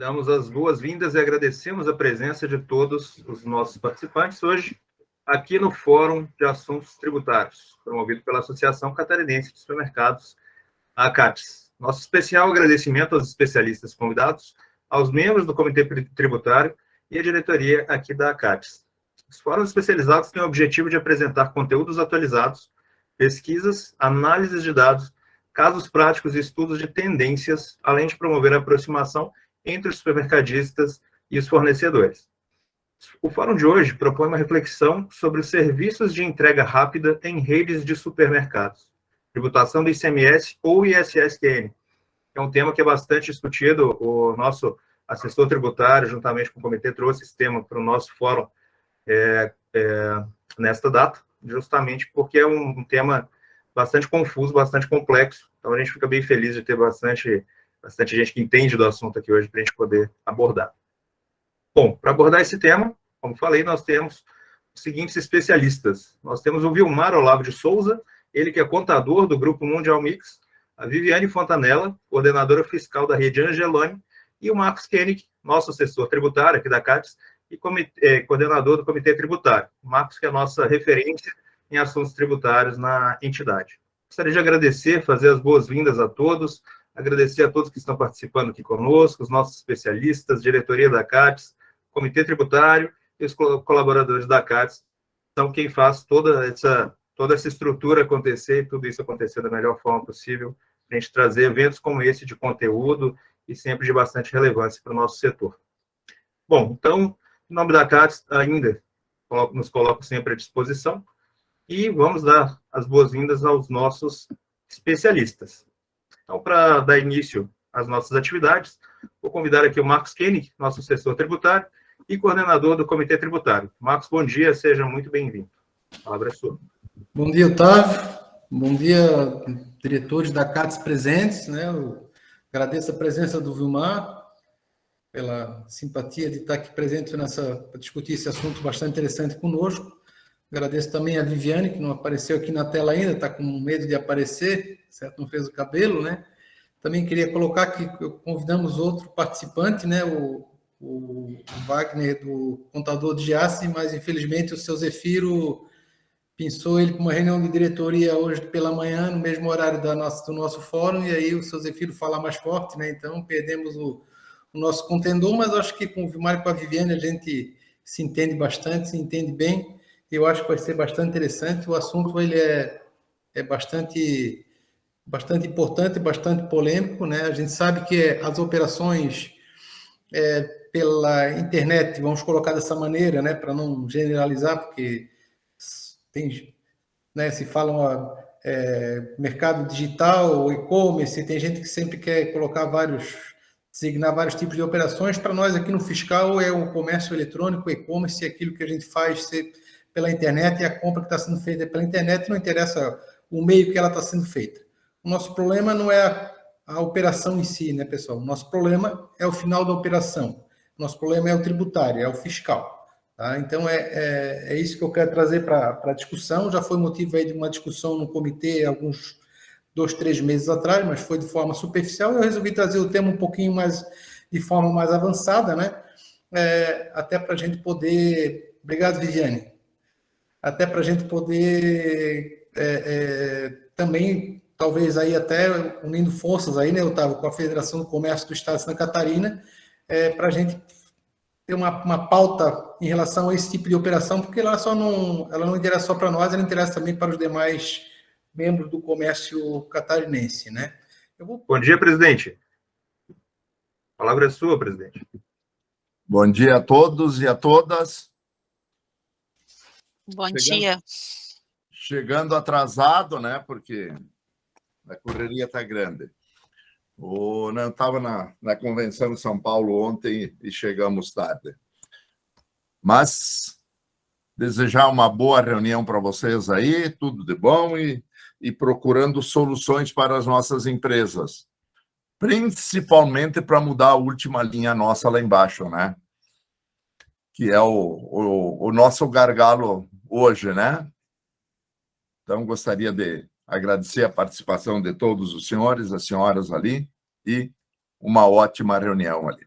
Damos as boas-vindas e agradecemos a presença de todos os nossos participantes hoje aqui no Fórum de Assuntos Tributários, promovido pela Associação Catarinense de Supermercados, a ACATS. Nosso especial agradecimento aos especialistas convidados, aos membros do Comitê Tributário e à diretoria aqui da ACATS. Os fóruns especializados têm o objetivo de apresentar conteúdos atualizados, pesquisas, análises de dados, casos práticos e estudos de tendências, além de promover a aproximação entre os supermercadistas e os fornecedores. O fórum de hoje propõe uma reflexão sobre os serviços de entrega rápida em redes de supermercados, tributação do ICMS ou ISSQN. É um tema que é bastante discutido. O nosso assessor tributário, juntamente com o comitê, trouxe esse tema para o nosso fórum nesta data, justamente porque é um tema bastante confuso, bastante complexo. Então, a gente fica bem feliz de ter bastante gente que entende do assunto aqui hoje para a gente poder abordar. Bom, para abordar esse tema, como falei, nós temos os seguintes especialistas. Nós temos o Vilmar Olavo de Souza, ele que é contador do Grupo Mundial Mix, a Viviane Fontanella, coordenadora fiscal da rede Angeloni, e o Marcos Koenig, nosso assessor tributário aqui da CATES, e coordenador do Comitê Tributário. O Marcos, que é a nossa referência em assuntos tributários na entidade. Gostaria de agradecer, fazer as boas-vindas a todos, agradecer a todos que estão participando aqui conosco, os nossos especialistas, diretoria da CATES, Comitê Tributário e os colaboradores da CATES, são quem faz toda essa estrutura acontecer e tudo isso acontecer da melhor forma possível, para a gente trazer eventos como esse de conteúdo e sempre de bastante relevância para o nosso setor. Bom, então, em nome da CATES, ainda nos coloco sempre à disposição e vamos dar as boas-vindas aos nossos especialistas. Então, para dar início às nossas atividades, vou convidar aqui o Marcos Koenig, nosso assessor tributário e coordenador do Comitê Tributário. Marcos, bom dia, seja muito bem-vindo. A palavra é sua. Bom dia, Otávio. Bom dia, diretores da CATES presentes, né? Eu agradeço a presença do Vilmar, pela simpatia de estar aqui presente para discutir esse assunto bastante interessante conosco. Agradeço também a Viviane, que não apareceu aqui na tela ainda, está com medo de aparecer, certo? Não fez o cabelo, né? Também queria colocar que convidamos outro participante, né? O Wagner, do contador de Giasse, mas infelizmente o seu Zefiro pensou ele para uma reunião de diretoria hoje pela manhã, no mesmo horário do nosso fórum, e aí o seu Zefiro fala mais forte, né? Então perdemos o nosso contendor, mas acho que com o Vilmar e com a Viviane a gente se entende bastante, se entende bem. Eu acho que vai ser bastante interessante. O assunto ele é bastante importante, bastante polêmico, né? A gente sabe que as operações pela internet, vamos colocar dessa maneira, né? Para não generalizar, porque tem, né? Se fala mercado digital, e-commerce, tem gente que sempre quer designar vários tipos de operações. Para nós aqui no fiscal é o comércio eletrônico, o e-commerce, aquilo que a gente faz pela internet, e a compra que está sendo feita pela internet, não interessa o meio que ela está sendo feita. O nosso problema não é a operação em si, né, pessoal? O nosso problema é o final da operação. O nosso problema é o tributário, é o fiscal. Tá? Então, é isso que eu quero trazer para a discussão. Já foi motivo aí de uma discussão no comitê alguns 2, 3 meses atrás, mas foi de forma superficial. Eu resolvi trazer o tema um pouquinho mais, de forma mais avançada, né? Até para a gente poder... Obrigado, Viviane. Até para a gente poder também, talvez aí até unindo forças aí, né, Otávio, com a Federação do Comércio do Estado de Santa Catarina, para a gente ter uma pauta em relação a esse tipo de operação, porque ela não interessa só para nós, ela interessa também para os demais membros do comércio catarinense, né? Bom dia, presidente. A palavra é sua, presidente. Bom dia a todos e a todas. Bom dia. Chegando atrasado, né? Porque a correria está grande. Eu estava na convenção em São Paulo ontem e chegamos tarde. Mas desejar uma boa reunião para vocês aí, tudo de bom e procurando soluções para as nossas empresas, principalmente para mudar a última linha nossa lá embaixo, né? Que é o nosso gargalo hoje, né? Então, gostaria de agradecer a participação de todos os senhores, as senhoras ali, e uma ótima reunião ali.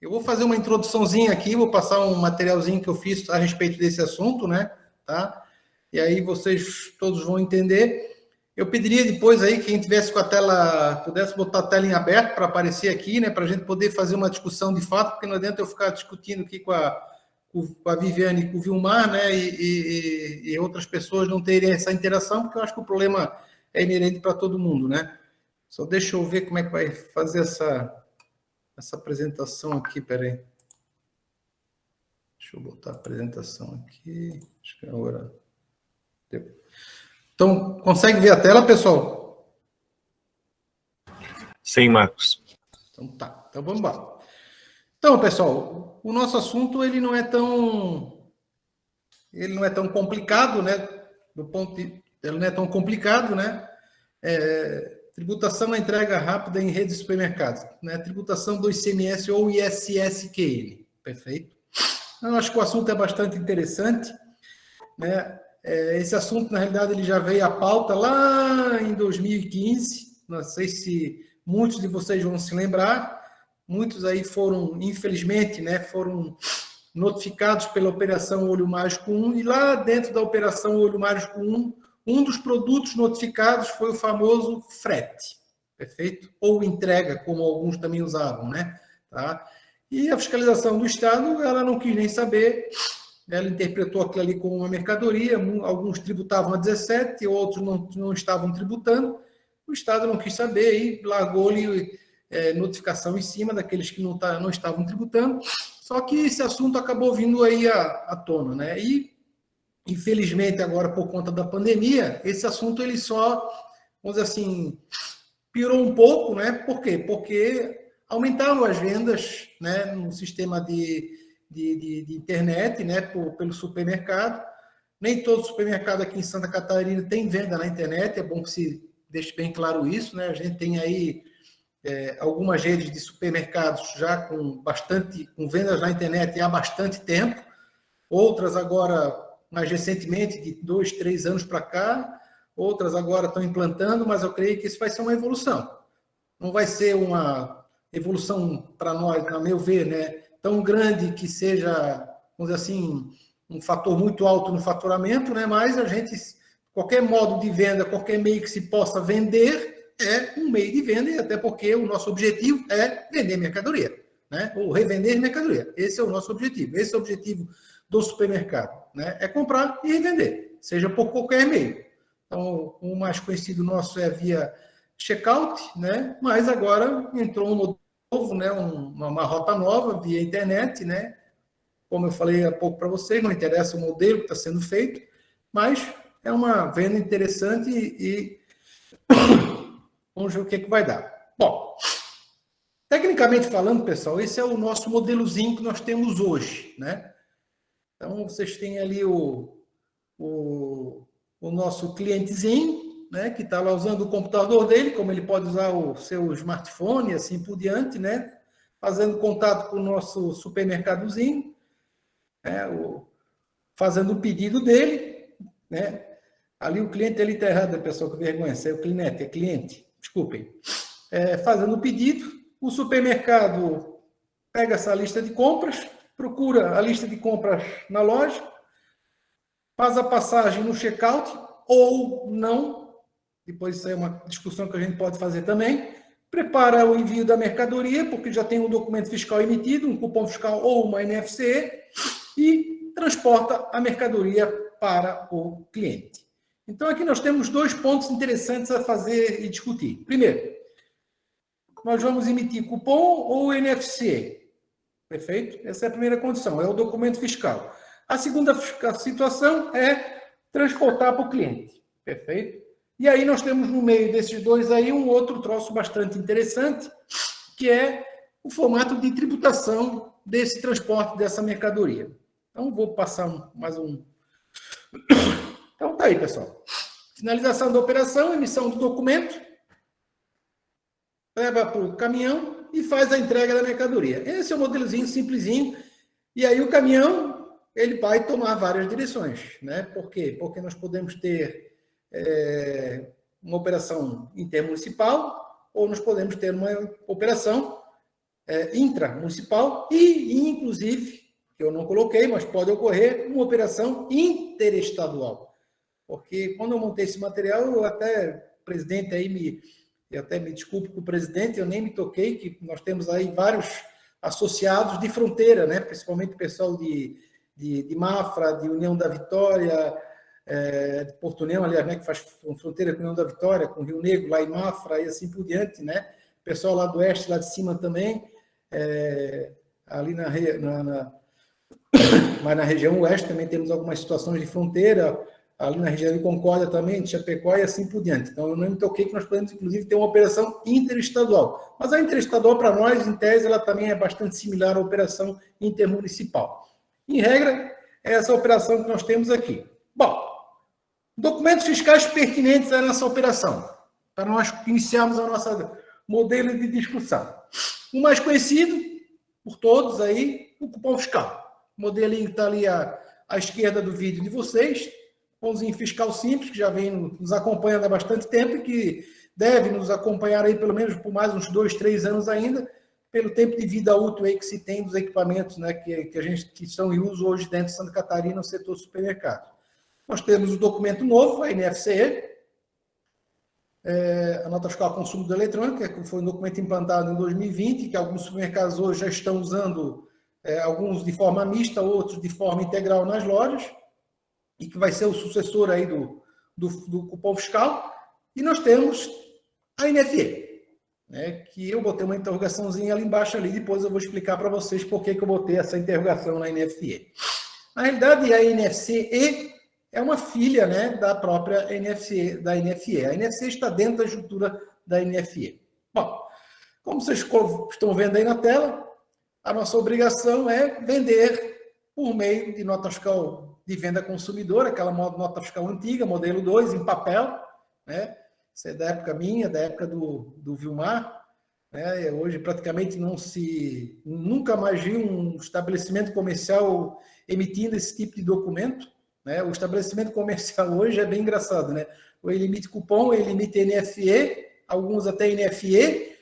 Eu vou fazer uma introduçãozinha aqui, vou passar um materialzinho que eu fiz a respeito desse assunto, né? Tá? E aí vocês todos vão entender. Eu pediria depois aí, quem tivesse com a tela, pudesse botar a tela em aberto para aparecer aqui, né? Para a gente poder fazer uma discussão de fato, porque não adianta eu ficar discutindo aqui com a Viviane e com o Vilmar, né? E outras pessoas não terem essa interação, porque eu acho que o problema é inerente para todo mundo, né? Só deixa eu ver como é que vai fazer essa apresentação aqui, peraí. Deixa eu botar a apresentação aqui. Acho que agora deu. Então, consegue ver a tela, pessoal? Sim, Marcos. Então tá. Então vamos lá. Então, pessoal, o nosso assunto ele não é tão complicado, né? Ele não é tão complicado, né? Tributação à entrega rápida em redes de supermercados, né? Tributação do ICMS ou ISSQN, perfeito? Eu acho que o assunto é bastante interessante, né? Esse assunto, na realidade, ele já veio à pauta lá em 2015, não sei se muitos de vocês vão se lembrar, muitos aí foram, infelizmente, né, foram notificados pela Operação Olho Mágico 1, e lá dentro da Operação Olho Mágico 1, um dos produtos notificados foi o famoso frete, perfeito? Ou entrega, como alguns também usavam, né? Tá? E a fiscalização do Estado, ela não quis nem saber, ela interpretou aquilo ali como uma mercadoria, alguns tributavam a 17, outros não estavam tributando, o Estado não quis saber e largou-lhe notificação em cima daqueles que não estavam tributando, só que esse assunto acabou vindo aí à tona, né? E, infelizmente, agora, por conta da pandemia, esse assunto ele só, vamos dizer assim, piorou um pouco, né? Por quê? Porque aumentaram as vendas, né, no sistema de internet, né, pelo supermercado. Nem todo supermercado aqui em Santa Catarina tem venda na internet, é bom que se deixe bem claro isso, né? A gente tem aí algumas redes de supermercados já com vendas na internet há bastante tempo, outras agora, mais recentemente, de 2, 3 anos para cá, outras agora estão implantando, mas eu creio que isso vai ser uma evolução. Não vai ser uma evolução, para nós, a meu ver, né, tão grande que seja, vamos dizer assim, um fator muito alto no faturamento, né, mas a gente, qualquer modo de venda, qualquer meio que se possa vender, é um meio de venda, e até porque o nosso objetivo é vender mercadoria, né, ou revender mercadoria. Esse é o nosso objetivo. Esse é o objetivo do supermercado, né, é comprar e revender, seja por qualquer meio. Então, o mais conhecido nosso é via checkout, né, mas agora entrou um modelo novo, né, uma rota nova via internet, né, como eu falei há pouco para vocês, não interessa o modelo que está sendo feito, mas é uma venda interessante e vamos ver o que vai dar. Bom, tecnicamente falando, pessoal, esse é o nosso modelozinho que nós temos hoje, né? Então, vocês têm ali o nosso clientezinho, né, que está lá usando o computador dele, como ele pode usar o seu smartphone e assim por diante, né, fazendo contato com o nosso supermercadozinho, né, fazendo o pedido dele, né. Ali o cliente ele está errado, pessoal, que vergonha, é o cliente, desculpem. Fazendo o pedido, o supermercado pega essa lista de compras, procura a lista de compras na loja, faz a passagem no checkout ou não, depois isso é uma discussão que a gente pode fazer também, prepara o envio da mercadoria, porque já tem um documento fiscal emitido, um cupom fiscal ou uma NFCE, e transporta a mercadoria para o cliente. Então, aqui nós temos 2 pontos interessantes a fazer e discutir. Primeiro, nós vamos emitir cupom ou NFCE. Perfeito? Essa é a primeira condição, é o documento fiscal. A segunda situação é transportar para o cliente. Perfeito? E aí nós temos no meio desses dois aí um outro troço bastante interessante, que é o formato de tributação desse transporte dessa mercadoria. Então, vou passar mais um... Então, tá aí, pessoal. Finalização da operação, emissão do documento, leva para o caminhão e faz a entrega da mercadoria. Esse é o modelozinho simplesinho. E aí o caminhão, ele vai tomar várias direções, né? Por quê? Porque nós podemos ter uma operação intermunicipal ou nós podemos ter uma operação intramunicipal e, inclusive, que eu não coloquei, mas pode ocorrer, uma operação interestadual. Porque quando eu montei esse material, eu até, o presidente aí eu até me desculpe com o presidente, eu nem me toquei, que nós temos aí vários associados de fronteira, né? Principalmente o pessoal de Mafra, de União da Vitória, de Porto União, aliás, né, que faz fronteira com União da Vitória, com Rio Negro, lá em Mafra, e assim por diante, né? Pessoal lá do oeste, lá de cima também, ali mas na região oeste também temos algumas situações de fronteira, ali na região de Concórdia também, de Chapecó e assim por diante. Então, eu não me toquei que nós podemos, inclusive, ter uma operação interestadual. Mas a interestadual, para nós, em tese, ela também é bastante similar à operação intermunicipal. Em regra, é essa operação que nós temos aqui. Bom, documentos fiscais pertinentes a essa operação, para nós iniciarmos a nossa modelo de discussão. O mais conhecido, por todos aí, o cupom fiscal. O modelinho que está ali à esquerda do vídeo de vocês, cupomzinho fiscal simples, que já vem nos acompanhando há bastante tempo e que deve nos acompanhar aí pelo menos por mais uns 2, 3 anos ainda, pelo tempo de vida útil aí que se tem dos equipamentos, né, que estão em uso hoje dentro de Santa Catarina no setor supermercado. Nós temos o documento novo, a NFCE, a nota fiscal consumo eletrônica, que foi um documento implantado em 2020, que alguns supermercados hoje já estão usando, alguns de forma mista, outros de forma integral nas lojas, e que vai ser o sucessor aí do cupom fiscal. E nós temos a NFE, né, que eu botei uma interrogaçãozinha ali embaixo, ali, depois eu vou explicar para vocês por que eu botei essa interrogação na NFE. Na realidade, a NFCE é uma filha, né, da própria NFCE, da NFE. A NFCE está dentro da estrutura da NFE. Bom, como vocês estão vendo aí na tela, a nossa obrigação é vender por meio de nota fiscal de venda consumidora, aquela nota fiscal antiga, modelo 2, em papel, né? Isso é da época minha, da época do Vilmar, né? Hoje praticamente nunca mais vi um estabelecimento comercial emitindo esse tipo de documento, né? O estabelecimento comercial hoje é bem engraçado, né? Ou ele emite cupom, ou ele emite NFE, alguns até NFE,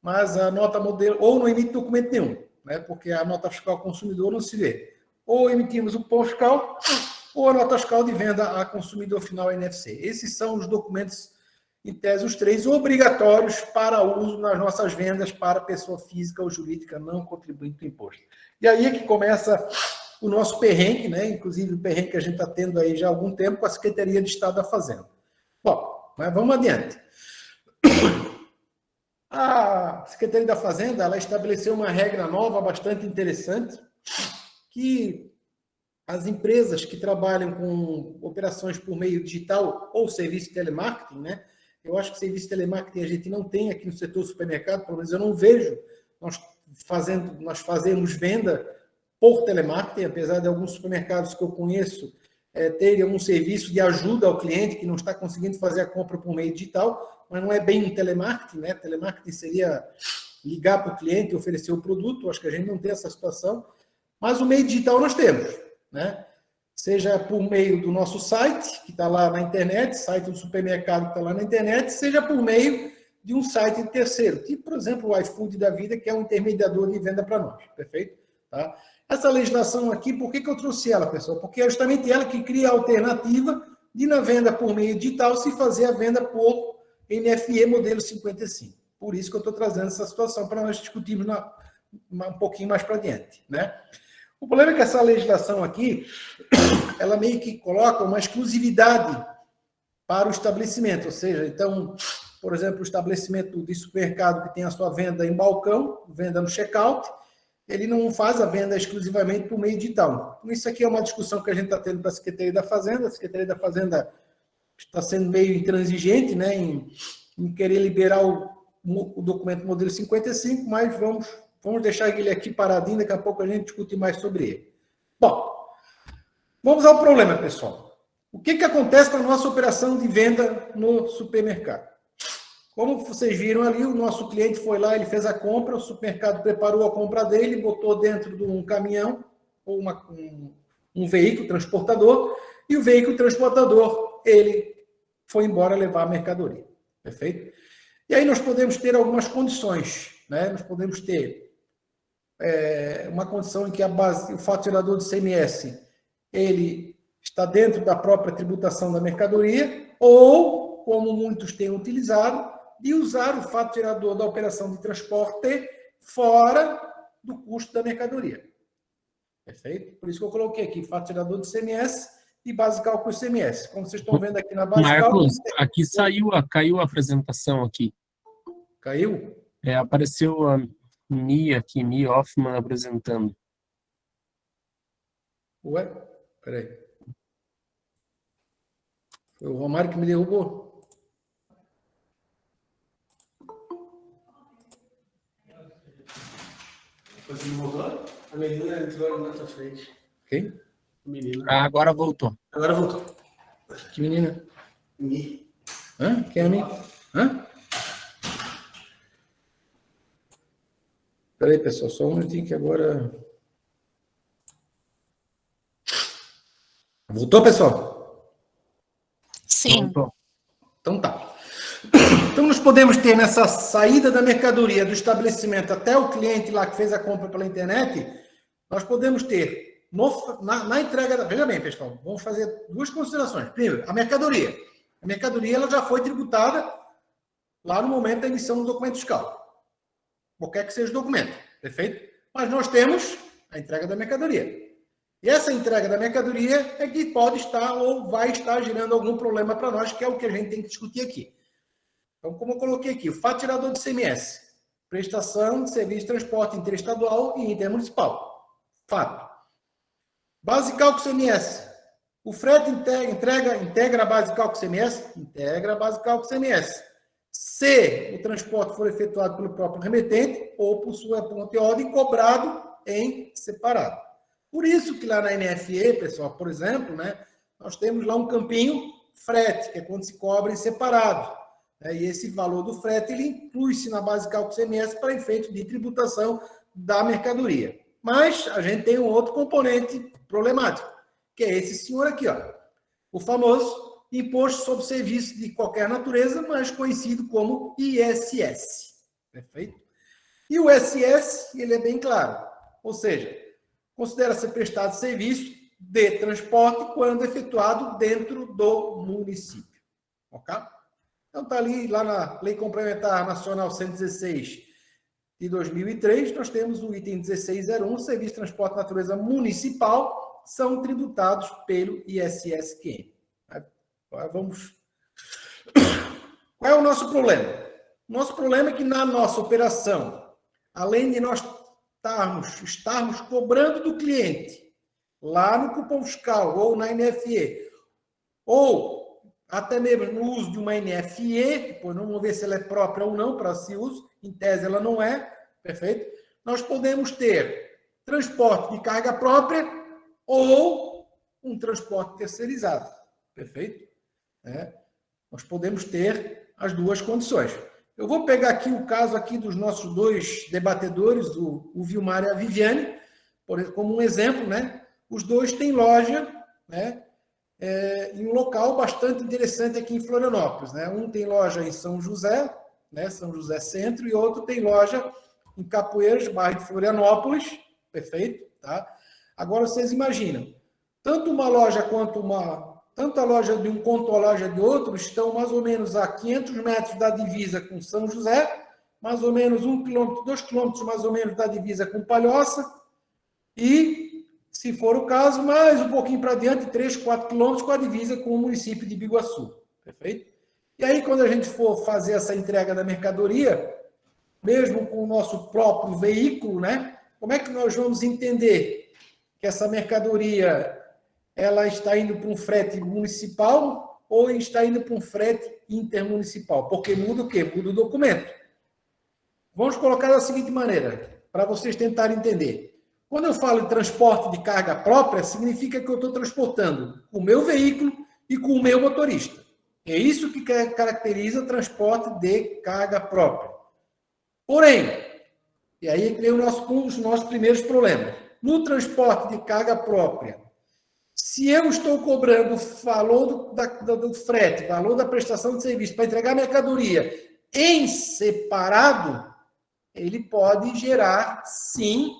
mas a nota modelo, ou não emite documento nenhum, né? Porque a nota fiscal consumidor não se vê. Ou emitimos o cupom fiscal, ou a nota fiscal de venda a consumidor final NFC. Esses são os documentos, em tese, os 3 obrigatórios para uso nas nossas vendas para pessoa física ou jurídica não contribuinte do imposto. E aí é que começa o nosso perrengue, né? Inclusive o perrengue que a gente está tendo aí já há algum tempo com a Secretaria de Estado da Fazenda. Bom, mas vamos adiante. A Secretaria da Fazenda, ela estabeleceu uma regra nova bastante interessante, que as empresas que trabalham com operações por meio digital ou serviço de telemarketing, né? Eu acho que serviço de telemarketing a gente não tem aqui no setor supermercado, pelo menos eu não vejo. Nós fazemos venda por telemarketing, apesar de alguns supermercados que eu conheço terem um serviço de ajuda ao cliente que não está conseguindo fazer a compra por meio digital, mas não é bem um telemarketing, né? Telemarketing seria ligar para o cliente e oferecer o produto. Eu acho que a gente não tem essa situação. Mas o meio digital nós temos, né? Seja por meio do nosso site, que está lá na internet, site do supermercado que está lá na internet, seja por meio de um site de terceiro, tipo, por exemplo, o iFood da vida, que é um intermediador de venda para nós, perfeito? Tá? Essa legislação aqui, por que eu trouxe ela, pessoal? Porque é justamente ela que cria a alternativa de, na venda por meio digital, se fazer a venda por NFE modelo 55. Por isso que eu estou trazendo essa situação para nós discutirmos um pouquinho mais para diante, né? O problema é que essa legislação aqui, ela meio que coloca uma exclusividade para o estabelecimento, ou seja, então, por exemplo, o estabelecimento de supermercado que tem a sua venda em balcão, venda no check-out, ele não faz a venda exclusivamente por meio digital. Então, isso aqui é uma discussão que a gente está tendo com a Secretaria da Fazenda. A Secretaria da Fazenda está sendo meio intransigente, né, em querer liberar o documento modelo 55, mas vamos deixar ele aqui paradinho, daqui a pouco a gente discute mais sobre ele. Bom, vamos ao problema, pessoal. O que acontece com a nossa operação de venda no supermercado? Como vocês viram ali, o nosso cliente foi lá, ele fez a compra, o supermercado preparou a compra dele, botou dentro de um caminhão ou um veículo transportador, e o veículo transportador, ele foi embora levar a mercadoria. Perfeito? E aí nós podemos ter algumas condições, né? Nós podemos ter uma condição em que o faturador do ICMS ele está dentro da própria tributação da mercadoria, ou, como muitos têm utilizado, de usar o faturador da operação de transporte fora do custo da mercadoria. Perfeito? Por isso que eu coloquei aqui faturador do ICMS e base cálculo ICMS. Como vocês estão vendo aqui na base cálculo... Marcos, aqui caiu a apresentação aqui. Caiu? Apareceu a Mia aqui, Mia Hoffman apresentando. Ué? Peraí. Foi o Romário que me derrubou? Você não voltou? A menina entrou na tua frente. Quem? Menina. Agora voltou. Agora voltou. Que menina? Mi. Hã? Quem é a mim? Hã? Peraí, pessoal, só um minutinho que agora... Voltou, pessoal? Sim. Voltou. Então tá. Então nós podemos ter nessa saída da mercadoria do estabelecimento até o cliente lá que fez a compra pela internet, nós podemos ter na entrega... Veja bem, pessoal, vamos fazer duas considerações. Primeiro, a mercadoria. A mercadoria ela já foi tributada lá no momento da emissão do documento fiscal. Qualquer que seja o documento, perfeito? Mas nós temos a entrega da mercadoria. E essa entrega da mercadoria é que pode estar ou vai estar gerando algum problema para nós, que é o que a gente tem que discutir aqui. Então, como eu coloquei aqui, o faturador de ICMS, prestação de serviço de transporte interestadual e intermunicipal. Fato. Base cálculo ICMS. O frete integra a base cálculo ICMS? Integra a base cálculo ICMS. Se o transporte for efetuado pelo próprio remetente ou por sua ponte de ordem cobrado em separado. Por isso que lá na NFE, pessoal, por exemplo, né, nós temos lá um campinho frete, que é quando se cobra em separado. E esse valor do frete ele inclui-se na base cálculo ICMS para efeito de tributação da mercadoria. Mas a gente tem um outro componente problemático, que é esse senhor aqui, ó, o famoso Imposto sobre Serviço de Qualquer Natureza, mais conhecido como ISS. Perfeito? E o ISS, ele é bem claro. Ou seja, considera ser prestado serviço de transporte quando efetuado dentro do município. Ok? Então, está ali, lá na Lei Complementar Nacional 116 de 2003, nós temos o item 1601, Serviço de Transporte de Natureza Municipal, são tributados pelo ISSQM. Agora vamos... Qual é o nosso problema? Nosso problema é que na nossa operação, além de nós estarmos cobrando do cliente, lá no cupom fiscal ou na NFE, ou até mesmo no uso de uma NFE, depois não vamos ver se ela é própria ou não para esse uso, em tese ela não é, perfeito? Nós podemos ter transporte de carga própria ou um transporte terceirizado, perfeito? Nós podemos ter as duas condições. Eu vou pegar aqui o caso aqui dos nossos dois debatedores, o Vilmar e a Viviane, como um exemplo, né? Os dois têm loja, né? Em um local bastante interessante aqui em Florianópolis, né? Um tem loja em São José, né? São José Centro, e outro tem loja em Capoeiras, bairro de Florianópolis, perfeito? Tá? Agora vocês imaginam, tanto uma loja tanto a loja de um quanto a loja de outro estão mais ou menos a 500 metros da divisa com São José, mais ou menos 1 quilômetro, 2 quilômetros mais ou menos da divisa com Palhoça, e, se for o caso, mais um pouquinho para diante, 3, 4 quilômetros com a divisa com o município de Biguaçu. Perfeito? E aí, quando a gente for fazer essa entrega da mercadoria, mesmo com o nosso próprio veículo, né? Como é que nós vamos entender que essa mercadoria ela está indo para um frete municipal ou está indo para um frete intermunicipal? Porque muda o quê? Muda o documento. Vamos colocar da seguinte maneira, para vocês tentarem entender. Quando eu falo de transporte de carga própria, significa que eu estou transportando o meu veículo e com o meu motorista. É isso que caracteriza transporte de carga própria. Porém, e aí é que vem os nossos primeiros problemas. No transporte de carga própria, se eu estou cobrando o valor do frete, valor da prestação de serviço para entregar mercadoria em separado, ele pode gerar, sim,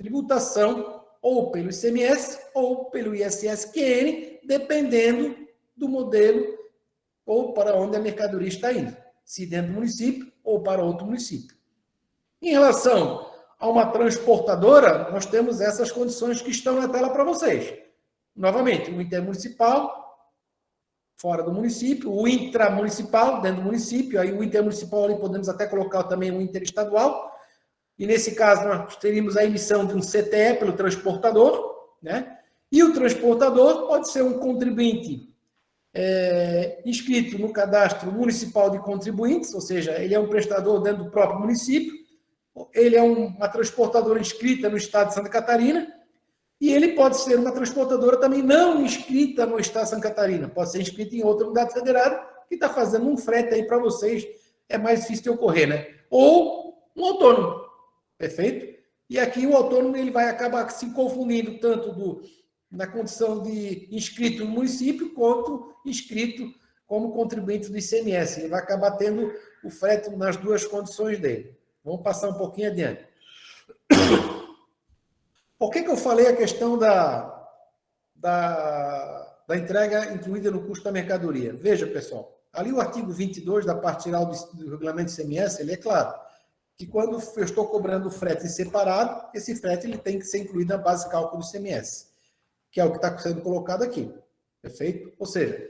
tributação ou pelo ICMS ou pelo ISS-QN, dependendo do modelo ou para onde a mercadoria está indo, se dentro do município ou para outro município. Em relação a uma transportadora, nós temos essas condições que estão na tela para vocês. Novamente, o intermunicipal, fora do município, o intramunicipal, dentro do município, aí o intermunicipal ali podemos até colocar também o interestadual, e nesse caso nós teríamos a emissão de um CTE pelo transportador, né? E o transportador pode ser um contribuinte inscrito no cadastro municipal de contribuintes, ou seja, ele é um prestador dentro do próprio município, ele é uma transportadora inscrita no estado de Santa Catarina, e ele pode ser uma transportadora também não inscrita no estado de Santa Catarina, pode ser inscrita em outra unidade federada, que está fazendo um frete aí para vocês, é mais difícil de ocorrer, né? Ou um autônomo, perfeito? E aqui o autônomo ele vai acabar se confundindo tanto na condição de inscrito no município, quanto inscrito como contribuinte do ICMS. Ele vai acabar tendo o frete nas duas condições dele. Vamos passar um pouquinho adiante. Por que eu falei a questão da entrega incluída no custo da mercadoria? Veja, pessoal, ali o artigo 22 da parte geral do regulamento do ICMS, ele é claro que quando eu estou cobrando o frete separado, esse frete ele tem que ser incluído na base de cálculo do ICMS, que é o que está sendo colocado aqui, perfeito? Ou seja,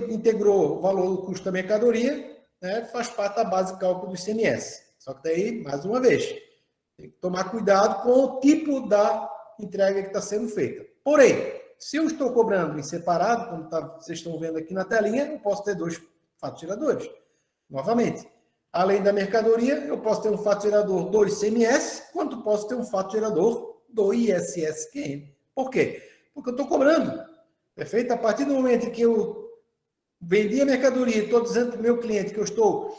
integrou o valor do custo da mercadoria, né, faz parte da base de cálculo do ICMS. Só que daí, mais uma vez, tem que tomar cuidado com o tipo da entrega que está sendo feita. Porém, se eu estou cobrando em separado, como vocês estão vendo aqui na telinha, eu posso ter dois faturadores. Novamente, além da mercadoria, eu posso ter um faturador do ICMS, quanto posso ter um faturador do ISS-QN. Por quê? Porque eu estou cobrando. Perfeito? A partir do momento que eu vendi a mercadoria e estou dizendo para o meu cliente que eu estou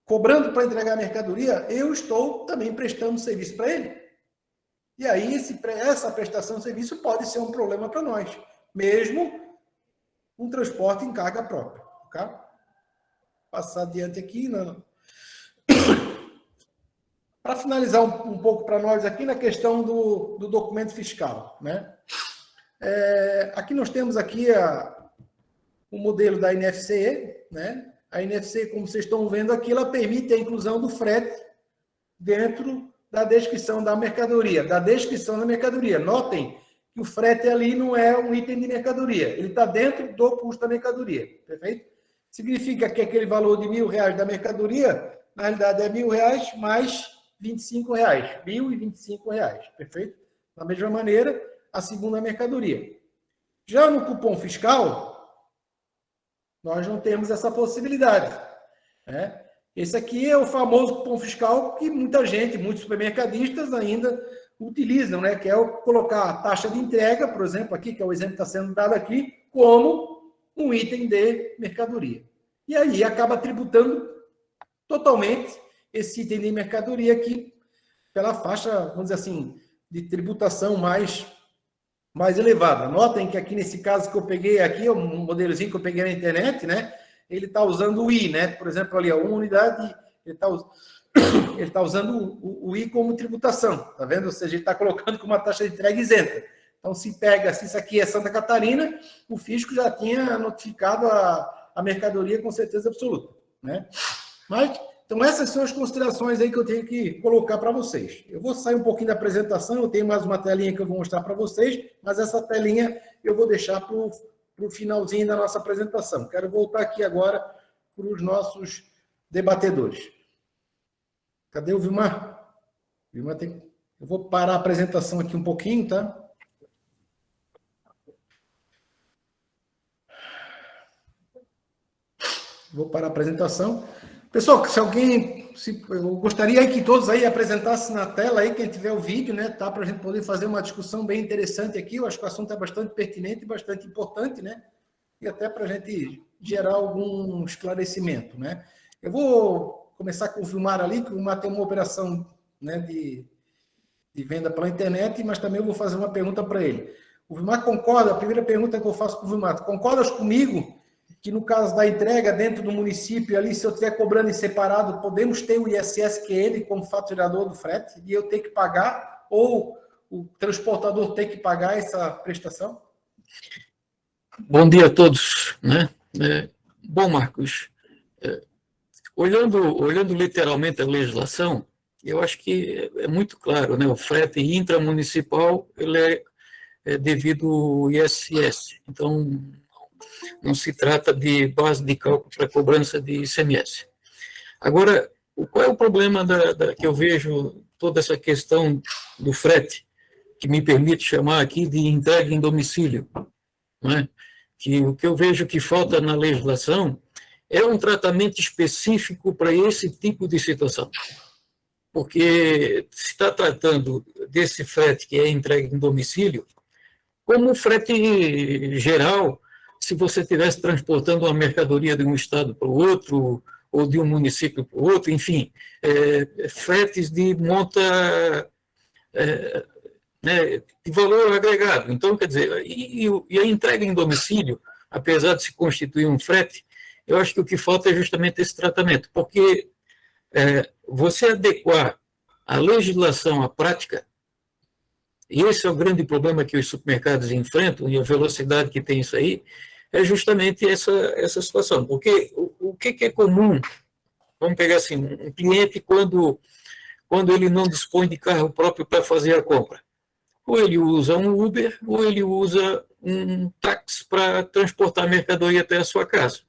cobrando para entregar a mercadoria, eu estou também prestando serviço para ele. E aí, essa prestação de serviço pode ser um problema para nós, mesmo um transporte em carga própria. Okay? Passar adiante aqui. Para finalizar um pouco para nós aqui na questão do documento fiscal. Né? Aqui nós temos aqui o modelo da NFCE, né? A NFC, como vocês estão vendo aqui, ela permite a inclusão do frete dentro da descrição da mercadoria. Notem que o frete ali não é um item de mercadoria, ele está dentro do custo da mercadoria, perfeito? Significa que aquele valor de R$1.000 da mercadoria, na realidade é R$1.000 mais R$25, R$1.025, perfeito? Da mesma maneira, a segunda mercadoria. Já no cupom fiscal, nós não temos essa possibilidade. Né? Esse aqui é o famoso cupom fiscal que muita gente, muitos supermercadistas ainda utilizam, né? Que é colocar a taxa de entrega, por exemplo, aqui, que é o exemplo que está sendo dado aqui, como um item de mercadoria. E aí acaba tributando totalmente esse item de mercadoria aqui pela faixa, vamos dizer assim, de tributação mais elevada. Notem que aqui nesse caso que eu peguei aqui, um modelozinho que eu peguei na internet, né? Ele está usando o I, né? Por exemplo, ali, uma unidade, ele está usando o I como tributação, tá vendo? Ou seja, ele está colocando com uma taxa de entrega isenta. Então, se isso aqui é Santa Catarina, o fisco já tinha notificado a mercadoria com certeza absoluta, né? Mas, então, essas são as considerações aí que eu tenho que colocar para vocês. Eu vou sair um pouquinho da apresentação, eu tenho mais uma telinha que eu vou mostrar para vocês, mas essa telinha eu vou deixar para o finalzinho da nossa apresentação. Quero voltar aqui agora para os nossos debatedores. Cadê o Vilmar? Eu vou parar a apresentação aqui um pouquinho, tá? Vou parar a apresentação. Pessoal, eu gostaria aí que todos aí apresentassem na tela aí, quem tiver o vídeo, né, tá, para a gente poder fazer uma discussão bem interessante aqui. Eu acho que o assunto é bastante pertinente e bastante importante, né, e até para a gente gerar algum esclarecimento, né. Eu vou começar com o Vilmar ali, que o Vilmar tem uma operação, né, de venda pela internet, mas também eu vou fazer uma pergunta para ele. O Vilmar concorda? A primeira pergunta que eu faço para o Vilmar: concordas comigo que no caso da entrega dentro do município ali, se eu estiver cobrando em separado, podemos ter o ISS-QN como faturador do frete e eu ter que pagar ou o transportador tem que pagar essa prestação? Bom dia a todos, né? Bom, Marcos, olhando literalmente a legislação, eu acho que é muito claro, né? O frete intramunicipal ele é devido ao ISS, então não se trata de base de cálculo para cobrança de ICMS. Agora, qual é o problema que eu vejo toda essa questão do frete, que me permite chamar aqui de entrega em domicílio, né? Que o que eu vejo que falta na legislação é um tratamento específico para esse tipo de situação. Porque se está tratando desse frete que é entregue em domicílio, como o frete geral, se você estivesse transportando uma mercadoria de um estado para o outro, ou de um município para o outro, enfim, fretes de monta, né, de valor agregado. Então, quer dizer, e a entrega em domicílio, apesar de se constituir um frete, eu acho que o que falta é justamente esse tratamento, porque você adequar a legislação à prática, e esse é o grande problema que os supermercados enfrentam, e a velocidade que tem isso aí, é justamente essa situação. Porque o que é comum, vamos pegar assim, um cliente quando ele não dispõe de carro próprio para fazer a compra, ou ele usa um Uber, ou ele usa um táxi para transportar a mercadoria até a sua casa.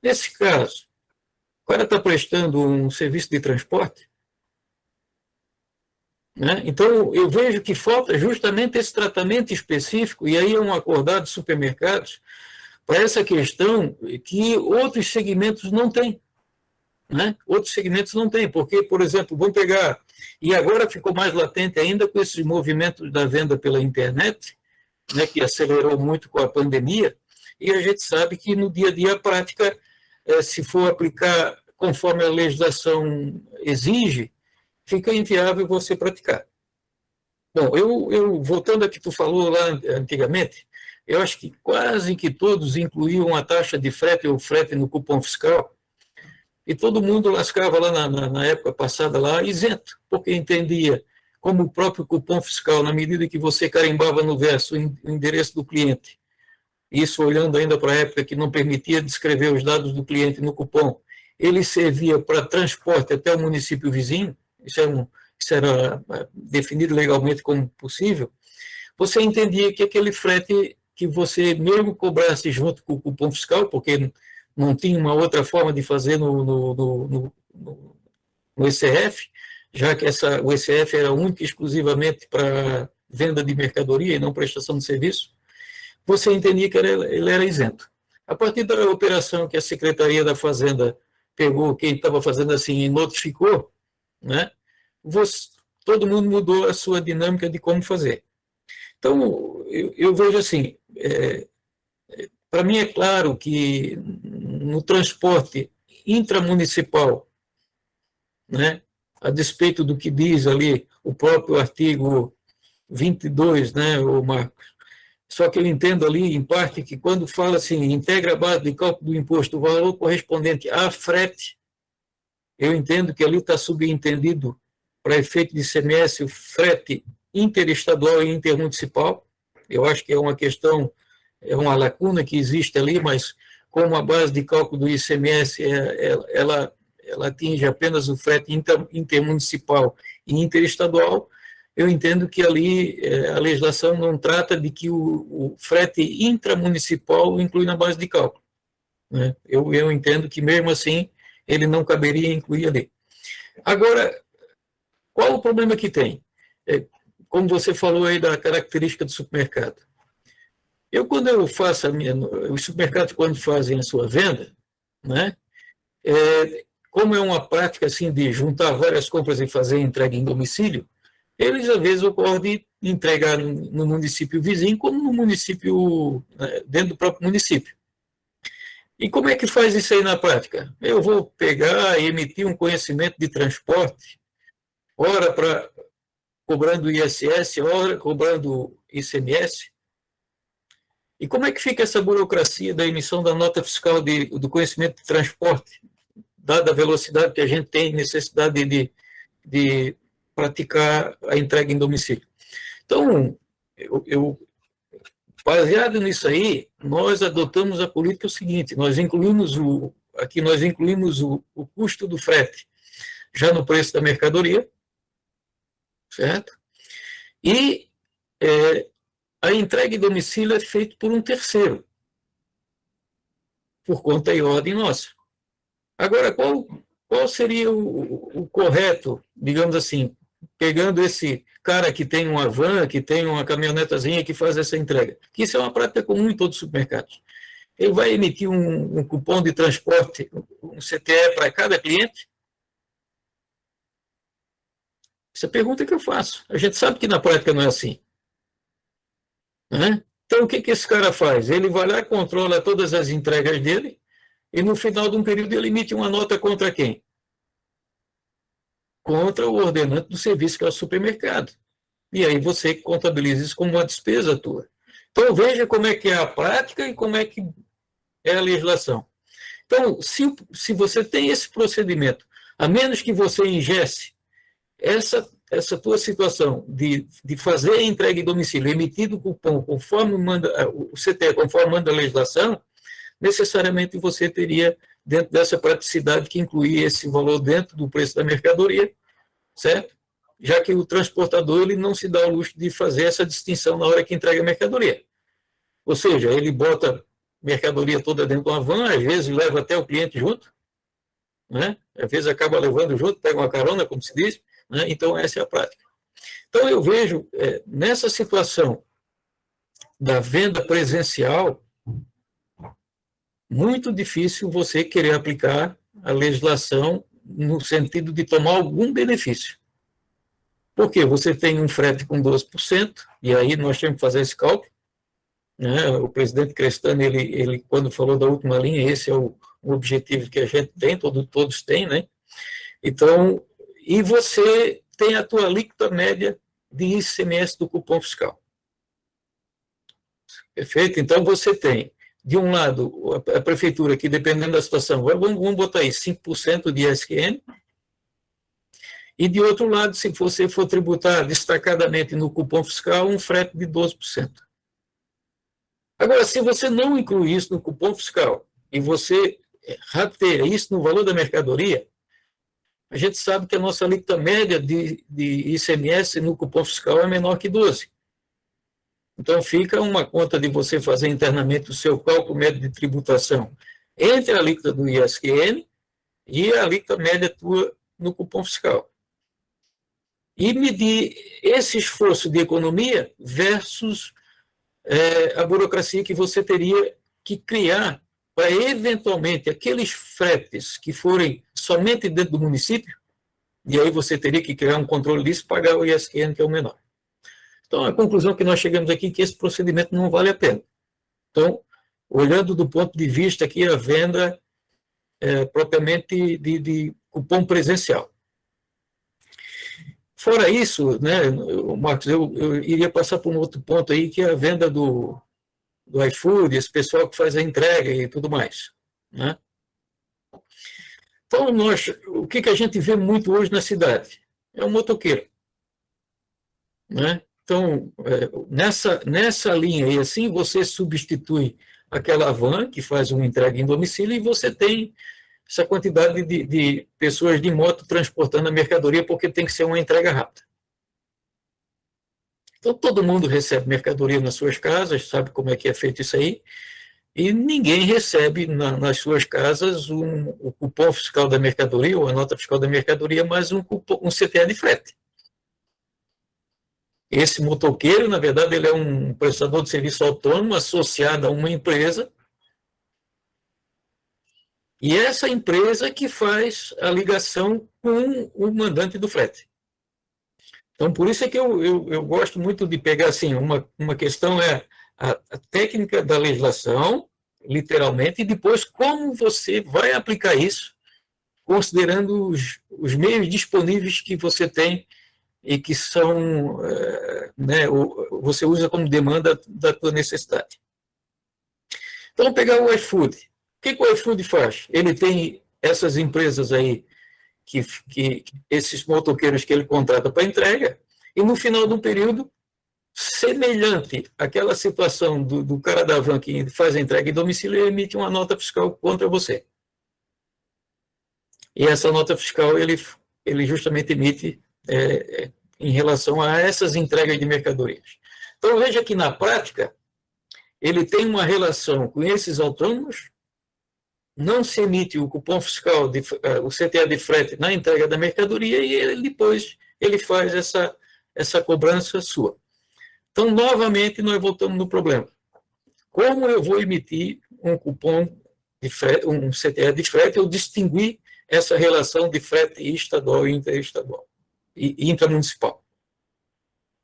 Nesse caso, o cara está prestando um serviço de transporte, né? Então, eu vejo que falta justamente esse tratamento específico, e aí é um acordado de supermercados, para essa questão que outros segmentos não têm. Né? Outros segmentos não têm, porque, por exemplo, vamos pegar, e agora ficou mais latente ainda com esses movimentos da venda pela internet, né, que acelerou muito com a pandemia, e a gente sabe que no dia a dia a prática, se for aplicar conforme a legislação exige, fica inviável você praticar. Bom, eu voltando a que tu falou lá antigamente, eu acho que quase que todos incluíam a taxa de frete ou frete no cupom fiscal, e todo mundo lascava lá na época passada lá isento, porque entendia como o próprio cupom fiscal, na medida que você carimbava no verso o endereço do cliente, isso olhando ainda para a época que não permitia descrever os dados do cliente no cupom, ele servia para transporte até o município vizinho, isso era definido legalmente como possível, você entendia que aquele frete que você mesmo cobrasse junto com o cupom fiscal, porque não tinha uma outra forma de fazer no ECF, já que o ECF era único e exclusivamente para venda de mercadoria e não prestação de serviço, você entendia que ele era isento. A partir da operação que a Secretaria da Fazenda pegou, quem estava fazendo assim e notificou, né, todo mundo mudou a sua dinâmica de como fazer. Então, eu vejo assim, para mim é claro que no transporte intramunicipal, né, a despeito do que diz ali o próprio artigo 22, né, o Marcos, só que eu entendo ali, em parte, que quando fala assim, integra a base de cálculo do imposto o valor correspondente a frete, eu entendo que ali está subentendido, para efeito de ICMS, o frete interestadual e intermunicipal. Eu acho que é uma questão, é uma lacuna que existe ali, mas como a base de cálculo do ICMS, ela atinge apenas o frete intermunicipal e interestadual, eu entendo que ali a legislação não trata de que o frete intramunicipal inclui na base de cálculo. Né? Eu entendo que, mesmo assim, ele não caberia incluir ali. Agora, qual o problema que tem? Como você falou aí da característica do supermercado. Quando eu faço os supermercados, quando fazem a sua venda, né, como é uma prática assim de juntar várias compras e fazer entrega em domicílio, eles, às vezes, ocorre de entregar no município vizinho, como no município, dentro do próprio município. E como é que faz isso aí na prática? Eu vou pegar e emitir um conhecimento de transporte, ora cobrando ISS, ora cobrando ICMS. E como é que fica essa burocracia da emissão da nota fiscal do conhecimento de transporte, dada a velocidade que a gente tem, necessidade de praticar a entrega em domicílio. Então, baseado nisso aí, nós adotamos a política seguinte: nós incluímos o custo do frete já no preço da mercadoria, certo? E a entrega em domicílio é feita por um terceiro, por conta e ordem nossa. Agora, qual seria o correto, digamos assim, pegando esse cara que tem uma van, que tem uma caminhonetazinha que faz essa entrega? Que isso é uma prática comum em todos os supermercados. Ele vai emitir um cupom de transporte, um CTE para cada cliente? Essa é a pergunta que eu faço. A gente sabe que na prática não é assim. Né? Então, o que esse cara faz? Ele vai lá, controla todas as entregas dele e, no final de um período, ele emite uma nota contra quem? Contra o ordenante do serviço, que é o supermercado. E aí você contabiliza isso como uma despesa tua. Então, veja como é que é a prática e como é que é a legislação. Então, se você tem esse procedimento, a menos que você ingesse essa tua situação de fazer a entrega em domicílio, emitido o cupom conforme manda o CTE, conforme manda a legislação, necessariamente você teria, dentro dessa praticidade, que incluir esse valor dentro do preço da mercadoria, certo? Já que o transportador ele não se dá ao luxo de fazer essa distinção na hora que entrega a mercadoria. Ou seja, ele bota a mercadoria toda dentro de uma van, às vezes leva até o cliente junto, né? Às vezes acaba levando junto, pega uma carona, como se diz, né? Então essa é a prática. Então eu vejo, nessa situação da venda presencial, muito difícil você querer aplicar a legislação no sentido de tomar algum benefício. Porque você tem um frete com 12%, e aí nós temos que fazer esse cálculo, né? O presidente Crestani, ele quando falou da última linha, esse é o objetivo que a gente tem, todos têm, né? Então, e você tem a tua alíquota média de ICMS do cupom fiscal. Perfeito? Então, você tem, de um lado, a prefeitura, que dependendo da situação, vamos botar aí 5% de ISQN, e de outro lado, se você for tributar destacadamente no cupom fiscal, um frete de 12%. Agora, se você não incluir isso no cupom fiscal, e você rateia isso no valor da mercadoria, a gente sabe que a nossa alíquota média de ICMS no cupom fiscal é menor que 12%. Então, fica uma conta de você fazer internamente o seu cálculo médio de tributação entre a alíquota do ISQN e a alíquota média tua no cupom fiscal. E medir esse esforço de economia versus a burocracia que você teria que criar para, eventualmente, aqueles fretes que forem somente dentro do município, e aí você teria que criar um controle disso e pagar o ISQN, que é o menor. Então, a conclusão que nós chegamos aqui é que esse procedimento não vale a pena. Então, olhando do ponto de vista aqui, a venda propriamente de cupom presencial. Fora isso, né, Marcos, eu iria passar por um outro ponto aí, que é a venda do iFood, esse pessoal que faz a entrega e tudo mais, né? Então, o que a gente vê muito hoje na cidade? É o motoqueiro, né? Então, nessa linha aí, assim, você substitui aquela van que faz uma entrega em domicílio e você tem essa quantidade de pessoas de moto transportando a mercadoria, porque tem que ser uma entrega rápida. Então, todo mundo recebe mercadoria nas suas casas, sabe como é que é feito isso aí, e ninguém recebe nas suas casas o cupom fiscal da mercadoria, ou a nota fiscal da mercadoria, mais um CTE de frete. Esse motoqueiro, na verdade, ele é um prestador de serviço autônomo associado a uma empresa, e essa empresa que faz a ligação com o mandante do frete. Então, por isso é que eu gosto muito de pegar, assim, uma questão é a técnica da legislação, literalmente, e depois como você vai aplicar isso, considerando os meios disponíveis que você tem e que são, né, você usa como demanda da tua necessidade. Então, vamos pegar o iFood. O que o iFood faz? Ele tem essas empresas aí que esses motoqueiros que ele contrata para entrega, e no final do período, semelhante àquela situação do cara da van que faz a entrega em domicílio, ele emite uma nota fiscal contra você. E essa nota fiscal ele justamente emite em relação a essas entregas de mercadorias. Então, veja que, na prática, ele tem uma relação com esses autônomos, não se emite o cupom fiscal, o CTA de frete na entrega da mercadoria e depois ele faz essa cobrança sua. Então, novamente, nós voltamos no problema. Como eu vou emitir um cupom de frete, um CTA de frete, eu distinguir essa relação de frete estadual e interestadual e intramunicipal.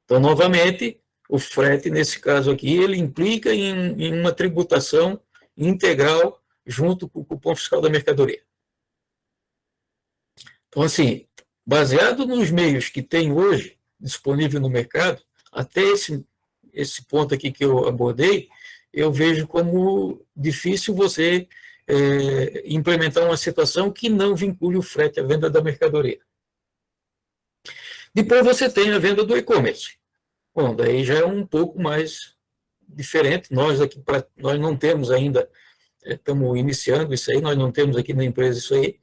Então, novamente, o frete, nesse caso aqui, ele implica em uma tributação integral junto com o cupom fiscal da mercadoria. Então, assim, baseado nos meios que tem hoje disponível no mercado, até esse ponto aqui que eu abordei, eu vejo como difícil você implementar uma situação que não vincule o frete à venda da mercadoria. Depois você tem a venda do e-commerce. Bom, daí já é um pouco mais diferente. Nós aqui, nós não temos ainda, estamos iniciando isso aí, nós não temos aqui na empresa isso aí,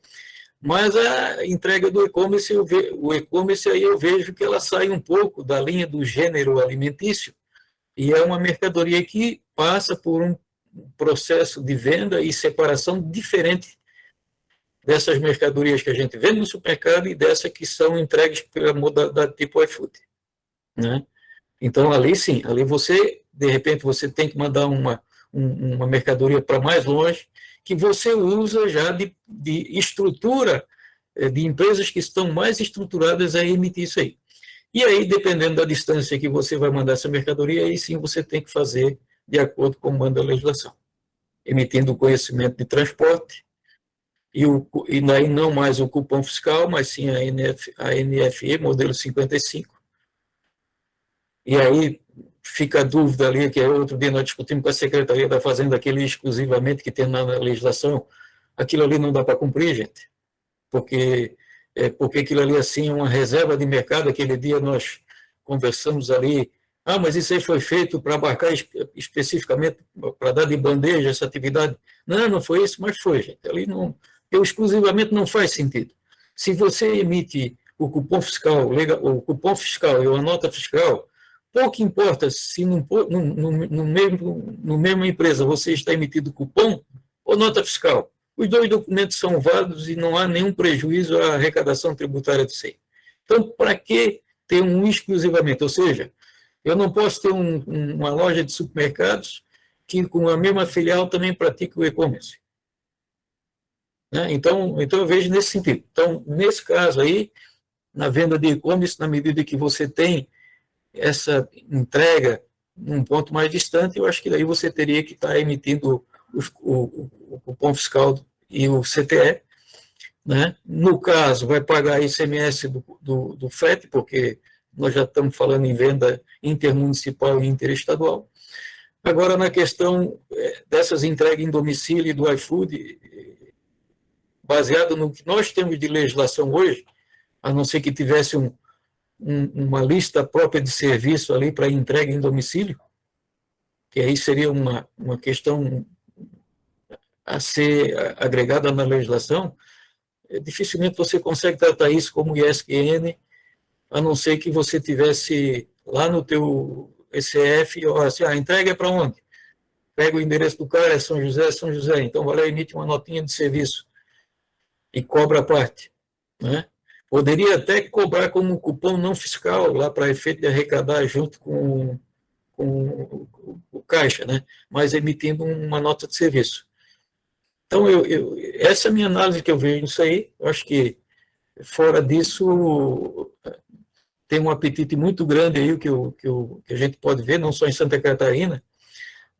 mas a entrega do e-commerce, o e-commerce aí eu vejo que ela sai um pouco da linha do gênero alimentício e é uma mercadoria que passa por um processo de venda e separação diferente dessas mercadorias que a gente vende no supermercado e dessas que são entregues pela modalidade tipo iFood, né? Então, ali sim, ali você, de repente, você tem que mandar uma mercadoria para mais longe, que você usa já de estrutura de empresas que estão mais estruturadas a emitir isso aí. E aí, dependendo da distância que você vai mandar essa mercadoria, aí sim você tem que fazer de acordo com o manda a legislação, emitindo o conhecimento de transporte, e daí não mais o cupom fiscal, mas sim a NFE, modelo 55. E aí fica a dúvida ali, que outro dia nós discutimos com a Secretaria da Fazenda, aquele exclusivamente que tem na legislação, aquilo ali não dá para cumprir, gente, porque aquilo ali assim é uma reserva de mercado. Aquele dia nós conversamos ali, mas isso aí foi feito para abarcar especificamente, para dar de bandeja essa atividade. Não foi isso, mas foi, gente. Ali não, exclusivamente não faz sentido. Se você emite o cupom fiscal, o cupom fiscal e a nota fiscal, pouco importa se no mesma empresa você está emitindo cupom ou nota fiscal. Os dois documentos são válidos e não há nenhum prejuízo à arrecadação tributária do SEI. Então, para que ter um exclusivamente? Ou seja, eu não posso ter uma loja de supermercados que com a mesma filial também pratica o e-commerce, né? Então, eu vejo nesse sentido. Então, nesse caso aí, na venda de e-commerce, na medida que você tem essa entrega num ponto mais distante, eu acho que daí você teria que estar emitindo o cupom fiscal e o CTE, né? No caso, vai pagar ICMS do frete, porque nós já estamos falando em venda intermunicipal e interestadual. Agora, na questão dessas entregas em domicílio e do iFood, baseado no que nós temos de legislação hoje, a não ser que tivesse uma lista própria de serviço ali para entrega em domicílio, que aí seria uma questão a ser agregada na legislação, dificilmente você consegue tratar isso como ISQN, a não ser que você tivesse lá no teu ECF, assim, a entrega é para onde? Pega o endereço do cara, é São José, então vai lá e emite uma notinha de serviço e cobra a parte, né? Poderia até cobrar como cupom não fiscal, lá para efeito de arrecadar junto com o caixa, né? Mas emitindo uma nota de serviço. Então, essa é a minha análise que eu vejo nisso aí. Eu acho que, fora disso, tem um apetite muito grande aí que a gente pode ver, não só em Santa Catarina,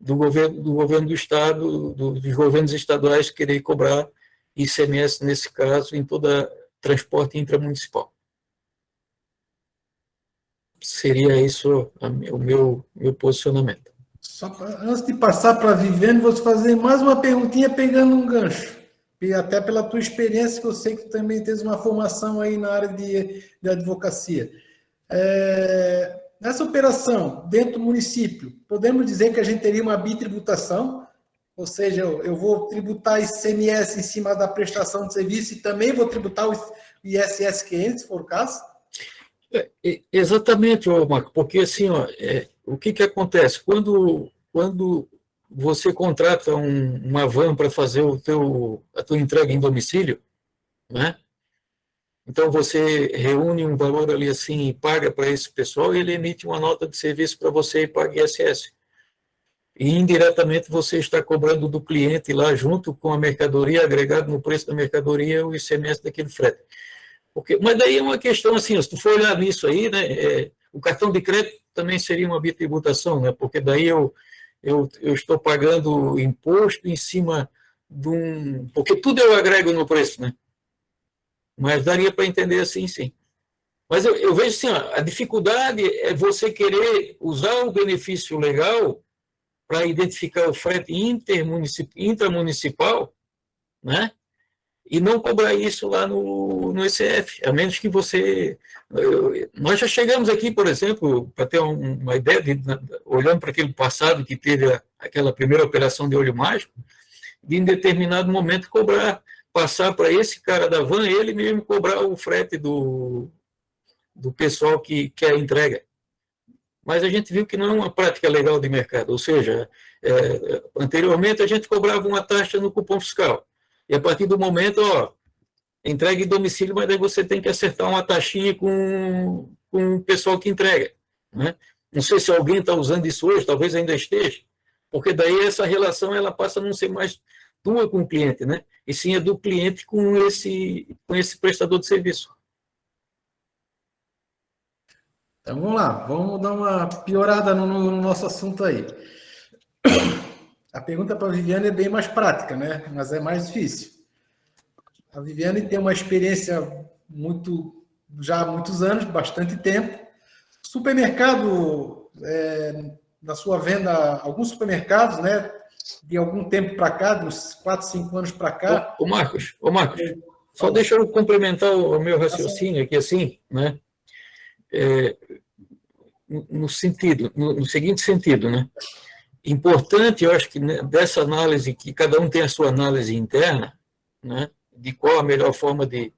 do governo do Estado, dos governos estaduais querer cobrar ICMS, nesse caso, em toda transporte intramunicipal. Seria isso o meu posicionamento. Antes de passar para a Viviane, vou te fazer mais uma perguntinha pegando um gancho. e até pela tua experiência, que eu sei que tu também tens uma formação aí na área de advocacia. Nessa operação, dentro do município, podemos dizer que a gente teria uma bitributação, ou seja, eu vou tributar ICMS em cima da prestação de serviço e também vou tributar o ISSQN, se for o caso? Exatamente, Marco, porque assim, ó, o que acontece? Quando você contrata uma van para fazer a tua entrega em domicílio, né? Então você reúne um valor ali assim e paga para esse pessoal e ele emite uma nota de serviço para você e paga ISS. E indiretamente você está cobrando do cliente lá junto com a mercadoria, agregado no preço da mercadoria, o ICMS daquele frete. Mas daí é uma questão assim, se tu for olhar nisso aí, né, o cartão de crédito também seria uma bitributação, né, porque daí eu estou pagando imposto em cima de um... Porque tudo eu agrego no preço, né? Mas daria para entender assim, sim. Mas eu vejo assim, ó, a dificuldade é você querer usar o benefício legal para identificar o frete intramunicipal, né? E não cobrar isso lá no ECF, a menos que você... Nós já chegamos aqui, por exemplo, para ter uma ideia, olhando para aquele passado que teve aquela primeira operação de olho mágico, de em determinado momento passar para esse cara da van, ele mesmo cobrar o frete do pessoal que quer a entrega. Mas a gente viu que não é uma prática legal de mercado, ou seja, anteriormente a gente cobrava uma taxa no cupom fiscal, e a partir do momento, entrega em domicílio, mas daí você tem que acertar uma taxinha com o pessoal que entrega, né? Não sei se alguém está usando isso hoje, talvez ainda esteja, porque daí essa relação ela passa a não ser mais tua com o cliente, né? E sim é do cliente com esse prestador de serviço. Então vamos lá, vamos dar uma piorada no nosso assunto aí. A pergunta para a Viviane é bem mais prática, né? Mas é mais difícil. A Viviane tem uma experiência já há muitos anos, bastante tempo. Supermercado, na sua venda, alguns supermercados, né? De algum tempo para cá, de uns 4, 5 anos para cá. Ô Marcos, só deixa eu complementar o meu raciocínio aqui, assim, né? No seguinte sentido, né? Importante, eu acho que dessa análise, que cada um tem a sua análise interna, né? De qual a melhor forma de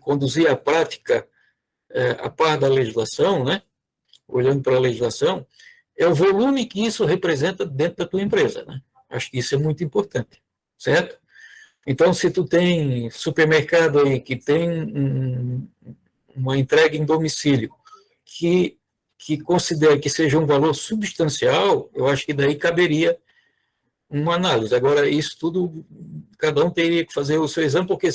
conduzir a prática a par da legislação, né? Olhando para a legislação, é o volume que isso representa dentro da tua empresa, né? Acho que isso é muito importante, certo? Então, se tu tem supermercado aí que tem uma entrega em domicílio que considere que seja um valor substancial, eu acho que daí caberia uma análise. Agora, isso tudo, cada um teria que fazer o seu exame, porque,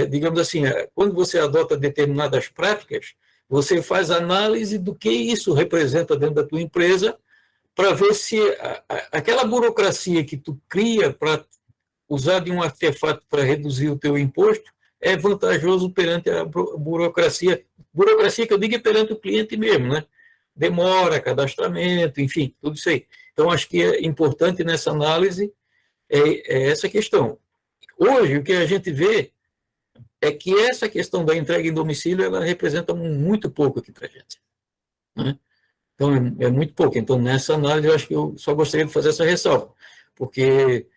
digamos assim, quando você adota determinadas práticas, você faz análise do que isso representa dentro da tua empresa, para ver se aquela burocracia que tu cria para usar de um artefato para reduzir o teu imposto é vantajoso perante a burocracia que eu digo é perante o cliente mesmo, né? Demora, cadastramento, enfim, tudo isso aí. Então, acho que é importante nessa análise essa questão. Hoje, o que a gente vê é que essa questão da entrega em domicílio, ela representa muito pouco aqui para a gente, né? Então, é muito pouco. Então, nessa análise, eu acho que eu só gostaria de fazer essa ressalva, porque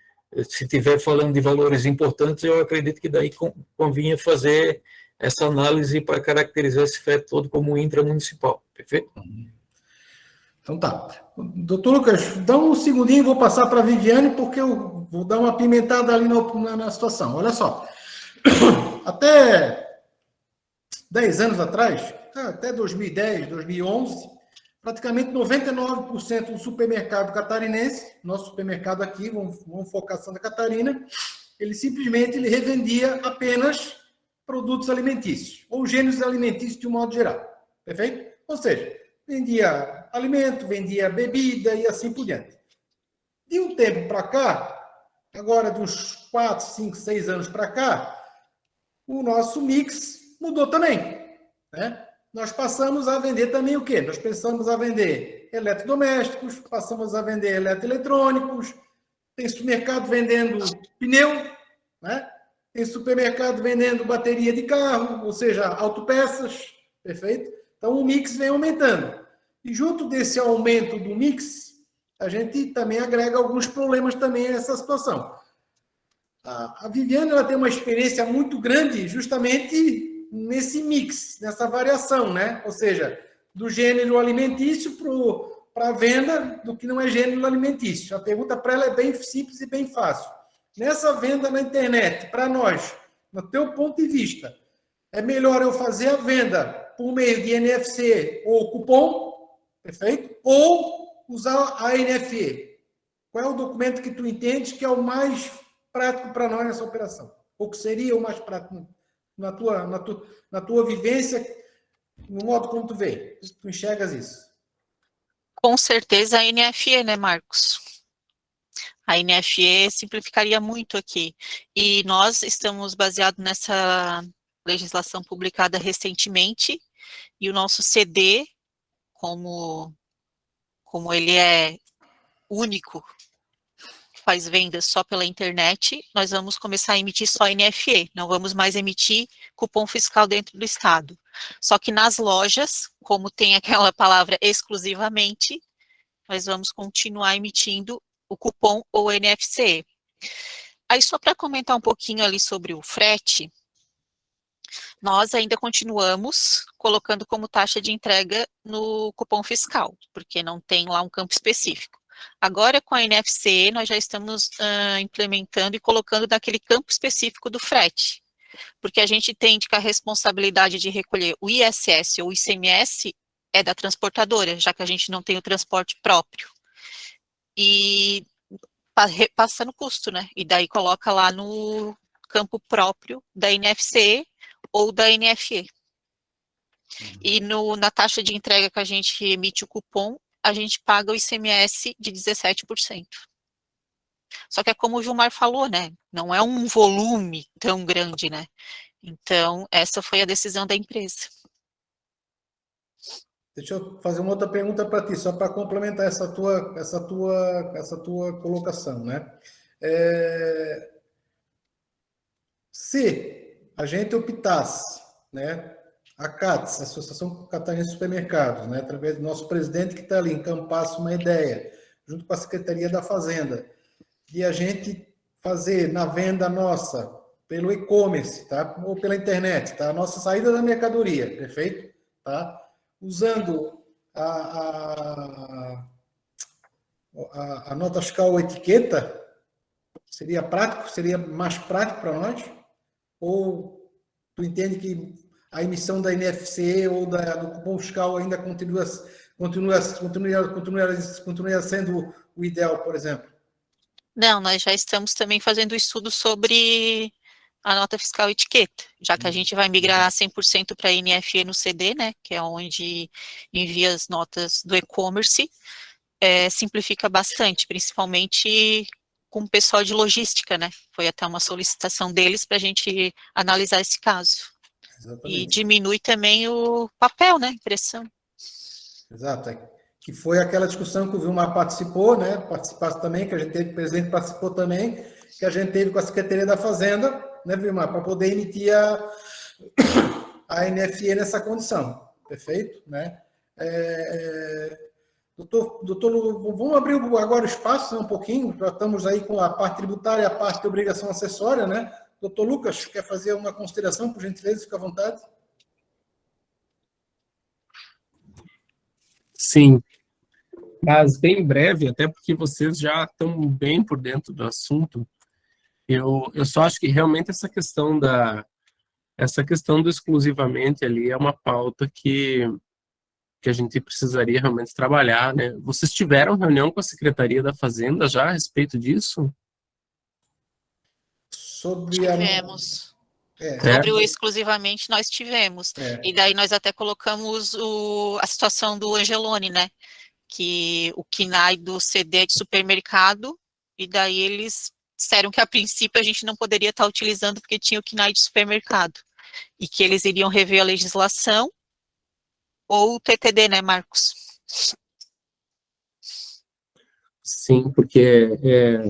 se estiver falando de valores importantes, eu acredito que daí convinha fazer essa análise para caracterizar esse FET todo como intramunicipal. Perfeito? Então tá. Doutor Lucas, dá um segundinho e vou passar para a Viviane, porque eu vou dar uma pimentada ali na situação. Olha só. Até 10 anos atrás, até 2010, 2011, praticamente 99% do supermercado catarinense, nosso supermercado aqui, vamos focar Santa Catarina, ele simplesmente revendia apenas produtos alimentícios, ou gêneros alimentícios de um modo geral. Perfeito? Ou seja, vendia alimento, vendia bebida e assim por diante. De um tempo para cá, agora de uns 4, 5, 6 anos para cá, o nosso mix mudou também, né? Nós passamos a vender também o quê? Nós passamos a vender eletrodomésticos, passamos a vender eletroeletrônicos, tem supermercado vendendo pneu, né? Tem supermercado vendendo bateria de carro, ou seja, autopeças, perfeito? Então, o mix vem aumentando. E junto desse aumento do mix, a gente também agrega alguns problemas também a essa situação. A Viviane ela tem uma experiência muito grande justamente nesse mix, nessa variação, né? Ou seja, do gênero alimentício para a venda do que não é gênero alimentício. A pergunta para ela é bem simples e bem fácil. Nessa venda na internet, para nós, no teu ponto de vista, é melhor eu fazer a venda por meio de NFC ou cupom, perfeito? Ou usar a NFE? Qual é o documento que tu entendes que é o mais prático para nós nessa operação? Ou que seria o mais prático na tua vivência, no modo como tu vê? Tu enxergas isso? Com certeza a NFE, né, Marcos? A NFE simplificaria muito aqui. E nós estamos baseados nessa legislação publicada recentemente, e o nosso CD, como ele é único, faz vendas só pela internet, nós vamos começar a emitir só NFE, não vamos mais emitir cupom fiscal dentro do estado. Só que nas lojas, como tem aquela palavra exclusivamente, nós vamos continuar emitindo o cupom ou NFC. Aí só para comentar um pouquinho ali sobre o frete, nós ainda continuamos colocando como taxa de entrega no cupom fiscal, porque não tem lá um campo específico. Agora, com a NFC, nós já estamos implementando e colocando naquele campo específico do frete, porque a gente entende que a responsabilidade de recolher o ISS ou o ICMS é da transportadora, já que a gente não tem o transporte próprio. E passa no custo, né? E daí coloca lá no campo próprio da NFC ou da NFE. E na taxa de entrega que a gente emite o cupom, a gente paga o ICMS de 17%. Só que é como o Gilmar falou, né? Não é um volume tão grande, né? Então, essa foi a decisão da empresa. Deixa eu fazer uma outra pergunta para ti, só para complementar essa tua colocação, né? Se a gente optasse, né, a CATS, a Associação Catarinense de Supermercados, né, através do nosso presidente que está ali, encampasse uma ideia, junto com a Secretaria da Fazenda, de a gente fazer na venda nossa, pelo e-commerce, tá? Ou pela internet, tá? A nossa saída da mercadoria, perfeito? Tá? Usando a nota fiscal ou etiqueta, seria prático? Seria mais prático para nós? Ou tu entende que a emissão da NFC ou do cupom fiscal ainda continua sendo o ideal, por exemplo? Não, nós já estamos também fazendo estudo sobre a nota fiscal e etiqueta, já que a gente vai migrar 100% para a NFE no CD, né, que é onde envia as notas do e-commerce, simplifica bastante, principalmente com o pessoal de logística, né, foi até uma solicitação deles para a gente analisar esse caso. Exatamente. E diminui também o papel, né, impressão. Exato, que foi aquela discussão que o Vilmar participou, né, participasse também, que a gente teve, o presidente participou também, que a gente teve com a Secretaria da Fazenda, né, Vilmar, para poder emitir a NFE nessa condição, perfeito? Né? Doutor, vamos abrir agora o espaço, né, um pouquinho, já estamos aí com a parte tributária e a parte de obrigação acessória, né? Doutor Lucas, quer fazer uma consideração, por gentileza, fica à vontade. Sim, mas bem breve, até porque vocês já estão bem por dentro do assunto. Eu só acho que realmente essa questão do exclusivamente ali é uma pauta que a gente precisaria realmente trabalhar, né? Vocês tiveram reunião com a Secretaria da Fazenda já a respeito disso? Tivemos. Sobre o exclusivamente, nós tivemos. E daí nós até colocamos a situação do Angeloni, né? Que o KNAI do CD é de supermercado, e daí eles disseram que a princípio a gente não poderia estar utilizando porque tinha o KNAI de supermercado. E que eles iriam rever a legislação, ou o TTD, né, Marcos? Sim, porque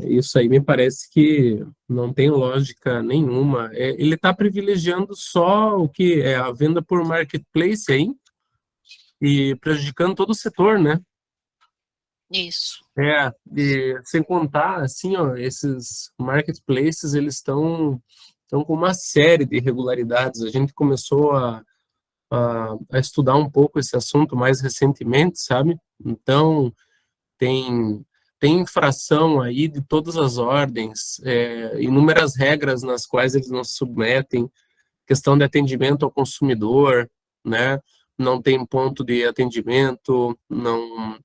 isso aí me parece que não tem lógica nenhuma. Ele está privilegiando só o que é a venda por marketplace aí e prejudicando todo o setor, né? Isso. E sem contar, assim, ó, esses marketplaces, eles estão com uma série de irregularidades. A gente começou a estudar um pouco esse assunto mais recentemente, sabe? Então, tem infração aí de todas as ordens, inúmeras regras nas quais eles não se submetem, questão de atendimento ao consumidor, né? Não tem ponto de atendimento, não,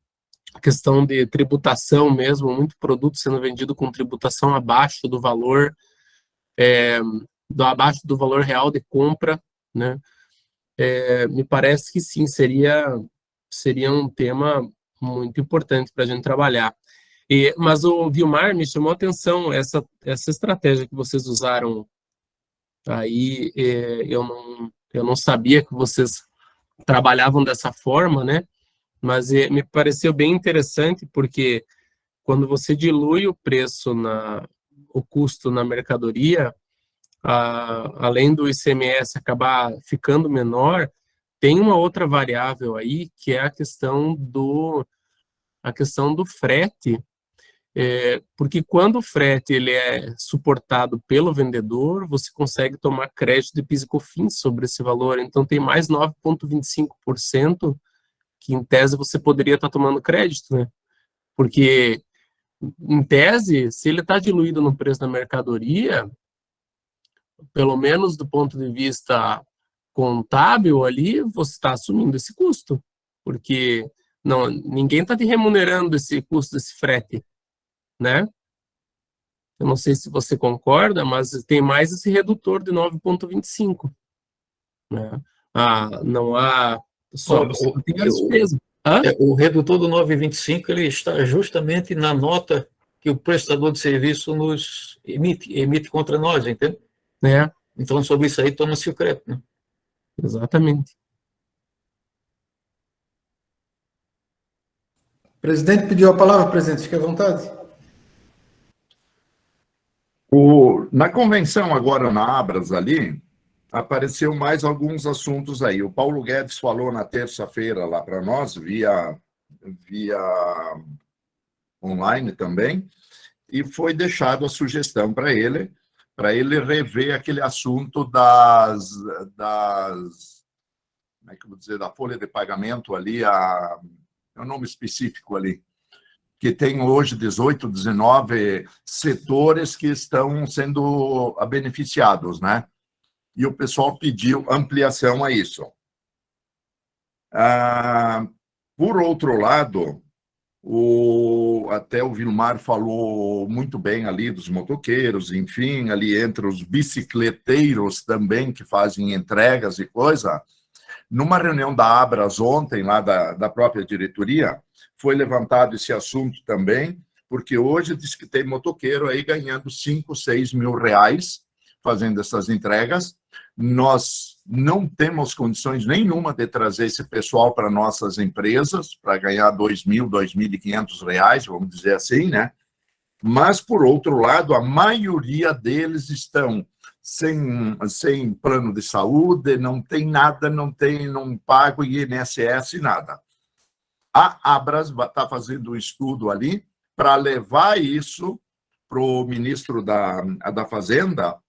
questão de tributação mesmo, muito produto sendo vendido com tributação abaixo do valor, abaixo do valor real de compra, né? Me parece que sim, seria um tema muito importante para a gente trabalhar. Mas o Vilmar me chamou a atenção, essa estratégia que vocês usaram aí, eu não sabia que vocês trabalhavam dessa forma, né? Mas me pareceu bem interessante, porque quando você dilui o preço, o custo na mercadoria, além do ICMS acabar ficando menor, tem uma outra variável aí, que é a questão do frete, porque quando o frete ele é suportado pelo vendedor, você consegue tomar crédito de PIS e COFINS sobre esse valor, então tem mais 9,25% que em tese você poderia estar tomando crédito, né? Porque, em tese, se ele está diluído no preço da mercadoria, pelo menos do ponto de vista contábil ali, você está assumindo esse custo, porque ninguém está te remunerando esse custo desse frete, né? Eu não sei se você concorda, mas tem mais esse redutor de 9,25, né? Não há só você tem a despesa. O redutor do 9,25 ele está justamente na nota que o prestador de serviço nos emite contra nós, entende? Então, sobre isso aí, toma-se o crédito, né? Exatamente. O presidente pediu a palavra, presidente, fique à vontade. Na convenção agora na Abras ali, apareceu mais alguns assuntos aí. O Paulo Guedes falou na terça-feira lá para nós, via online também, e foi deixado a sugestão para ele rever aquele assunto como é que eu vou dizer, da folha de pagamento ali, é um nome específico ali, que tem hoje 18, 19 setores que estão sendo beneficiados, né? E o pessoal pediu ampliação a isso. Por outro lado, até o Vilmar falou muito bem ali dos motoqueiros, enfim, ali entre os bicicleteiros também, que fazem entregas e coisa. Numa reunião da Abras ontem, lá da própria diretoria, foi levantado esse assunto também, porque hoje diz que tem motoqueiro aí ganhando 5, 6 mil reais fazendo essas entregas. Nós não temos condições nenhuma de trazer esse pessoal para nossas empresas, para ganhar 2.000, 2.500 reais, vamos dizer assim, né? Mas, por outro lado, a maioria deles estão sem plano de saúde, não tem nada, não paga o INSS, nada. A Abras está fazendo um estudo ali para levar isso para o ministro da Fazenda,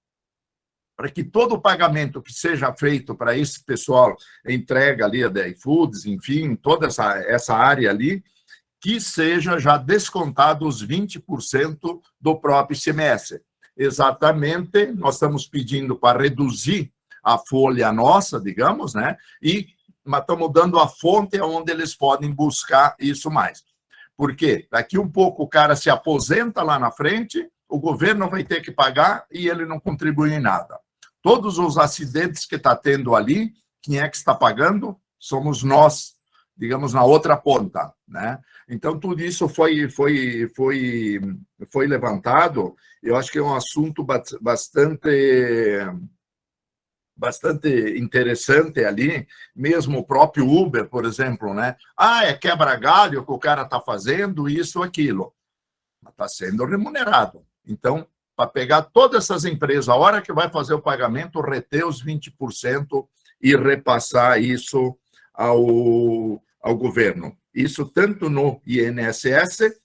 para que todo o pagamento que seja feito para esse pessoal, entrega ali da iFoods, enfim, toda essa área ali, que seja já descontado os 20% do próprio ICMS. Exatamente, nós estamos pedindo para reduzir a folha nossa, digamos, né? Mas estamos dando a fonte onde eles podem buscar isso mais. Porque daqui um pouco o cara se aposenta lá na frente, o governo vai ter que pagar e ele não contribui em nada. Todos os acidentes que está tendo ali, quem é que está pagando? Somos nós, digamos, na outra ponta, né? Então, tudo isso foi levantado. Eu acho que é um assunto bastante interessante ali, mesmo o próprio Uber, por exemplo, né? É quebra-galho que o cara está fazendo, isso, aquilo. está sendo remunerado. Então, para pegar todas essas empresas, a hora que vai fazer o pagamento, reter os 20% e repassar isso ao governo. Isso tanto no INSS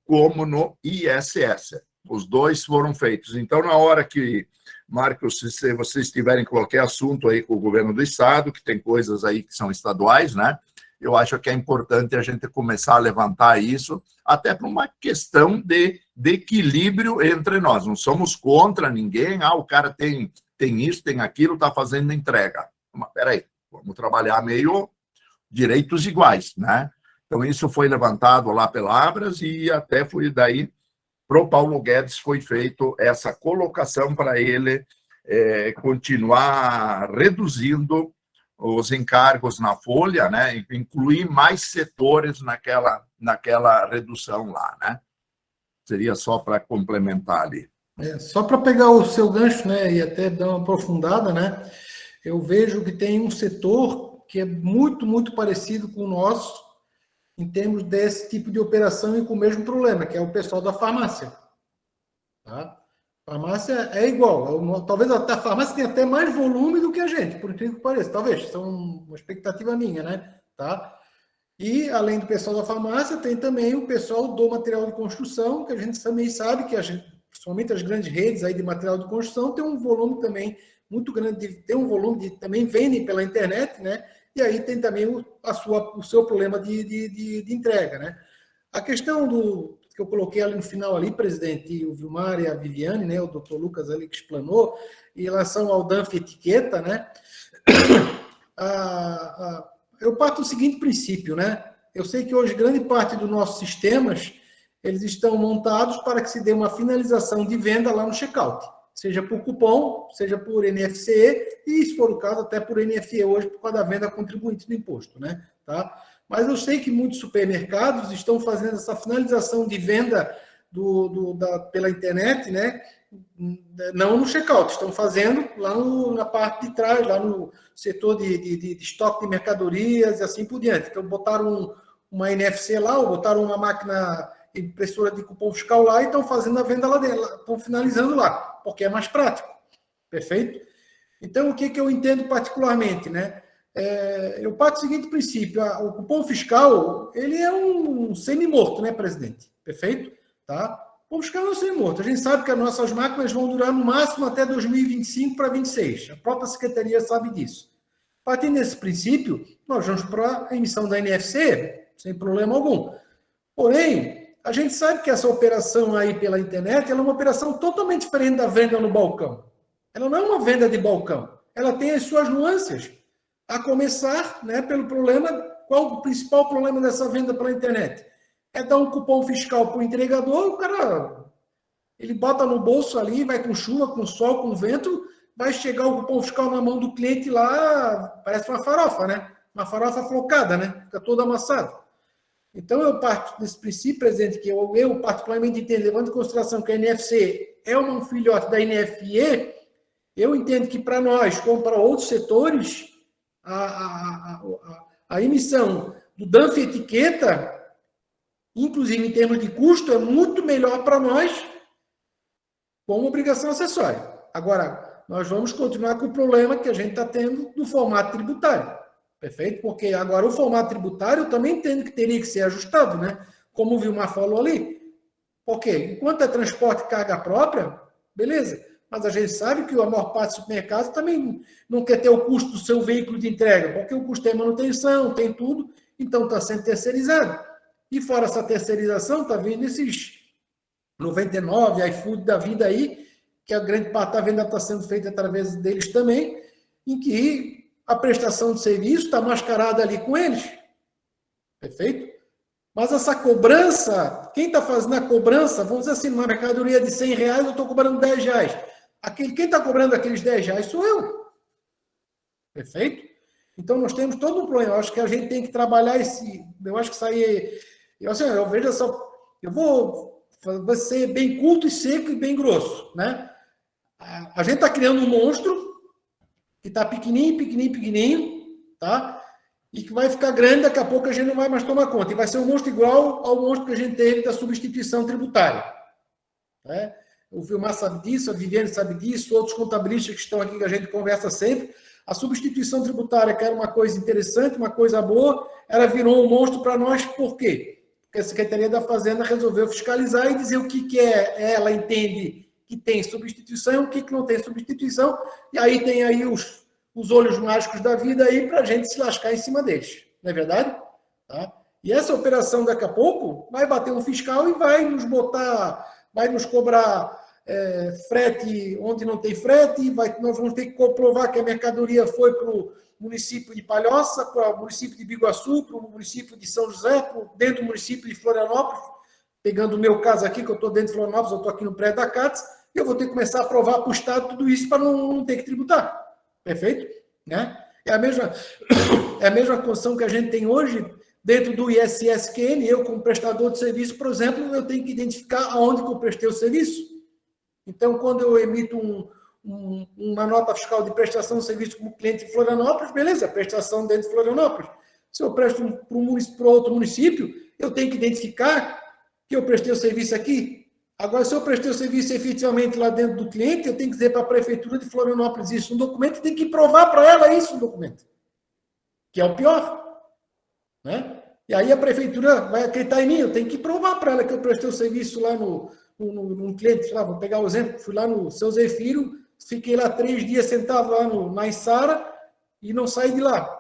como no ISS. Os dois foram feitos. Então, na hora que, Marcos, se vocês tiverem qualquer assunto aí com o governo do Estado, que tem coisas aí que são estaduais, né? Eu acho que é importante a gente começar a levantar isso, até para uma questão de equilíbrio entre nós. Não somos contra ninguém, o cara tem isso, tem aquilo, está fazendo entrega. Mas, peraí, vamos trabalhar meio direitos iguais, né? Então, isso foi levantado lá pela Abras e até foi daí para o Paulo Guedes foi feito essa colocação para ele continuar reduzindo os encargos na folha, né, e incluir mais setores naquela redução lá, né? Seria só para complementar ali. Só para pegar o seu gancho, né, e até dar uma aprofundada, né, eu vejo que tem um setor que é muito, muito parecido com o nosso, em termos desse tipo de operação e com o mesmo problema, que é o pessoal da farmácia. Tá? Farmácia é igual. Talvez até a farmácia tenha até mais volume do que a gente, por incrível que pareça. Talvez, isso é uma expectativa minha, né? Tá? E, além do pessoal da farmácia, tem também o pessoal do material de construção, que a gente também sabe que, principalmente as grandes redes aí de material de construção, tem um volume também muito grande, tem um volume de também vendem pela internet, né? E aí tem também o seu problema de entrega, né? A questão que eu coloquei ali no final ali, presidente, o Vilmar e a Viviane, né, o doutor Lucas ali que explanou, em relação ao DANF etiqueta, né? Eu parto do seguinte princípio, né? Eu sei que hoje grande parte dos nossos sistemas, eles estão montados para que se dê uma finalização de venda lá no checkout, seja por cupom, seja por NFCE, e se for o caso, até por NFE hoje, por causa da venda contribuinte do imposto, né? Tá? Mas eu sei que muitos supermercados estão fazendo essa finalização de venda pela internet, né? Não no checkout, estão fazendo lá na parte de trás, lá no setor de estoque de mercadorias e assim por diante. Então, botaram uma NFC lá, ou botaram uma máquina impressora de cupom fiscal lá e estão fazendo a venda lá dentro, estão finalizando lá, porque é mais prático. Perfeito? Então, o que eu entendo particularmente, né? Eu parto do seguinte princípio, o cupom fiscal, ele é um semi-morto, né, presidente? Perfeito? Tá? O cupom fiscal é um semi-morto. A gente sabe que as nossas máquinas vão durar no máximo até 2025 para 2026. A própria secretaria sabe disso. Partindo desse princípio, nós vamos para a emissão da NFC, sem problema algum. Porém, a gente sabe que essa operação aí pela internet, ela é uma operação totalmente diferente da venda no balcão. Ela não é uma venda de balcão. Ela tem as suas nuances. A começar, né, pelo problema, qual o principal problema dessa venda pela internet? É dar um cupom fiscal para o entregador, o cara, ele bota no bolso ali, vai com chuva, com sol, com vento, vai chegar o cupom fiscal na mão do cliente lá, parece uma farofa, né? Uma farofa flocada, né? Fica todo amassado. Então, eu parto desse princípio, presidente, que eu particularmente entendo, levando em consideração que a NFC é um filhote da NFE, eu entendo que para nós, como para outros setores, a emissão do DANF etiqueta, inclusive em termos de custo, é muito melhor para nós como obrigação acessória. Agora, nós vamos continuar com o problema que a gente está tendo do formato tributário. Perfeito? Porque agora o formato tributário eu também entendo que teria que ser ajustado, né? Como o Vilmar falou ali. Porque enquanto é transporte e carga própria, beleza. Mas a gente sabe que a maior parte dos supermercados também não quer ter o custo do seu veículo de entrega, porque o custo tem manutenção, tem tudo, então está sendo terceirizado. E fora essa terceirização, está vindo esses 99, iFood da vida aí, que a grande parte da venda está sendo feita através deles também, em que a prestação de serviço está mascarada ali com eles. Perfeito? Mas essa cobrança, quem está fazendo a cobrança, vamos dizer assim, numa mercadoria de R$100, eu estou cobrando R$10. Quem está cobrando aqueles R$10 sou eu. Perfeito? Então, nós temos todo um problema. Eu acho que a gente tem que trabalhar esse... Eu acho que isso aí... Eu vejo essa... Eu vou ser bem curto e seco e bem grosso, né? A gente está criando um monstro que está pequenininho, tá? e que vai ficar grande, daqui a pouco a gente não vai mais tomar conta. E vai ser um monstro igual ao monstro que a gente teve da substituição tributária. Né? O Vilmar sabe disso, a Viviane sabe disso, outros contabilistas que estão aqui, que a gente conversa sempre. A substituição tributária, que era uma coisa interessante, uma coisa boa, ela virou um monstro para nós, por quê? Porque a Secretaria da Fazenda resolveu fiscalizar e dizer o que ela entende que tem substituição e o que não tem substituição, e aí tem aí os olhos mágicos da vida aí para a gente se lascar em cima deles. Não é verdade? Tá? E essa operação, daqui a pouco, vai bater um fiscal e vai nos botar, vai nos cobrar frete onde não tem frete, nós vamos ter que comprovar que a mercadoria foi para o município de Palhoça, para o município de Biguaçu, para o município de São José, dentro do município de Florianópolis, pegando o meu caso aqui, que eu estou dentro de Florianópolis, eu estou aqui no prédio da CATS, e eu vou ter que começar a provar para o Estado tudo isso para não ter que tributar. Perfeito? Né? É a mesma condição que a gente tem hoje dentro do ISSQN. Eu, como prestador de serviço, por exemplo, eu tenho que identificar aonde que eu prestei o serviço. Então, quando eu emito uma nota fiscal de prestação de serviço como cliente de Florianópolis, beleza, prestação dentro de Florianópolis. Se eu presto para outro município, eu tenho que identificar que eu prestei o serviço aqui. Agora, se eu prestei o serviço efetivamente lá dentro do cliente, eu tenho que dizer para a Prefeitura de Florianópolis isso no documento e tenho que provar para ela isso no documento. Que é o pior. Né? E aí a Prefeitura vai acreditar em mim, eu tenho que provar para ela que eu prestei o serviço lá num cliente, sei lá, vou pegar o exemplo, fui lá no Seu Zé Filho, fiquei lá 3 dias sentado lá na Içara e não saí de lá.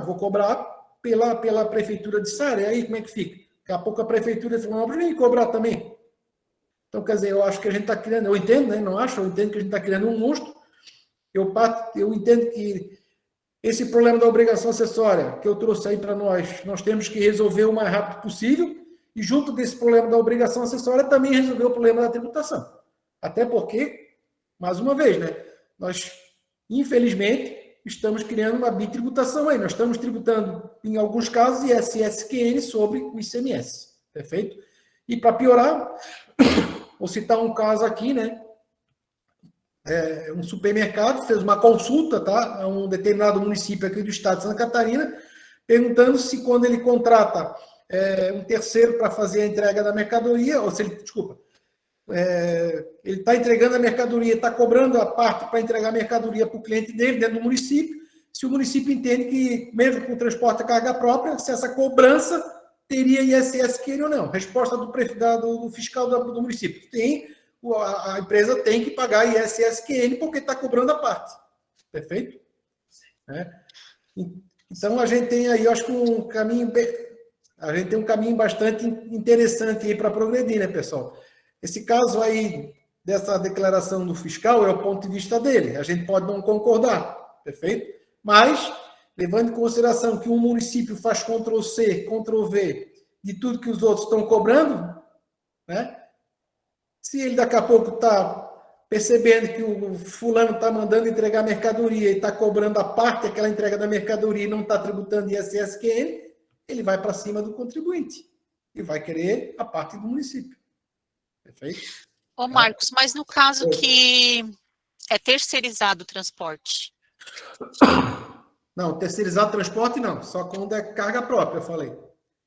Vou cobrar pela Prefeitura de Içara, e aí como é que fica? Daqui a pouco a Prefeitura de Florianópolis vem cobrar também. Então, quer dizer, eu acho que a gente está criando, eu entendo, né? Não acho, eu entendo que a gente está criando um monstro. Eu entendo que esse problema da obrigação acessória que eu trouxe aí para nós temos que resolver o mais rápido possível, e junto desse problema da obrigação acessória também resolver o problema da tributação. Até porque, mais uma vez, né? Nós, infelizmente, estamos criando uma bitributação aí. Nós estamos tributando, em alguns casos, ISSQN sobre o ICMS. Perfeito? E para piorar, vou citar um caso aqui, né? Um supermercado fez uma consulta, tá? A um determinado município aqui do estado de Santa Catarina, perguntando se quando ele contrata um terceiro para fazer a entrega da mercadoria, ou se ele, ele está entregando a mercadoria, está cobrando a parte para entregar a mercadoria para o cliente dele dentro do município, se o município entende que, mesmo com transporte a carga própria, se essa cobrança teria ISSQN ou não. Resposta do fiscal do município. A empresa tem que pagar ISSQN porque está cobrando a parte. Perfeito? Então, a gente tem aí, eu acho que a gente tem um caminho bastante interessante aí para progredir, né, pessoal? Esse caso aí, dessa declaração do fiscal, é o ponto de vista dele. A gente pode não concordar, perfeito? Mas, levando em consideração que um município faz Ctrl-C, Ctrl-V de tudo que os outros estão cobrando, né? Se ele daqui a pouco está percebendo que o fulano está mandando entregar mercadoria e está cobrando a parte daquela entrega da mercadoria e não está tributando ISSQN, ele vai para cima do contribuinte e vai querer a parte do município. Perfeito? Ô, Marcos, mas no caso que é terceirizado o transporte? Não, terceirizado transporte não, só quando é carga própria, eu falei.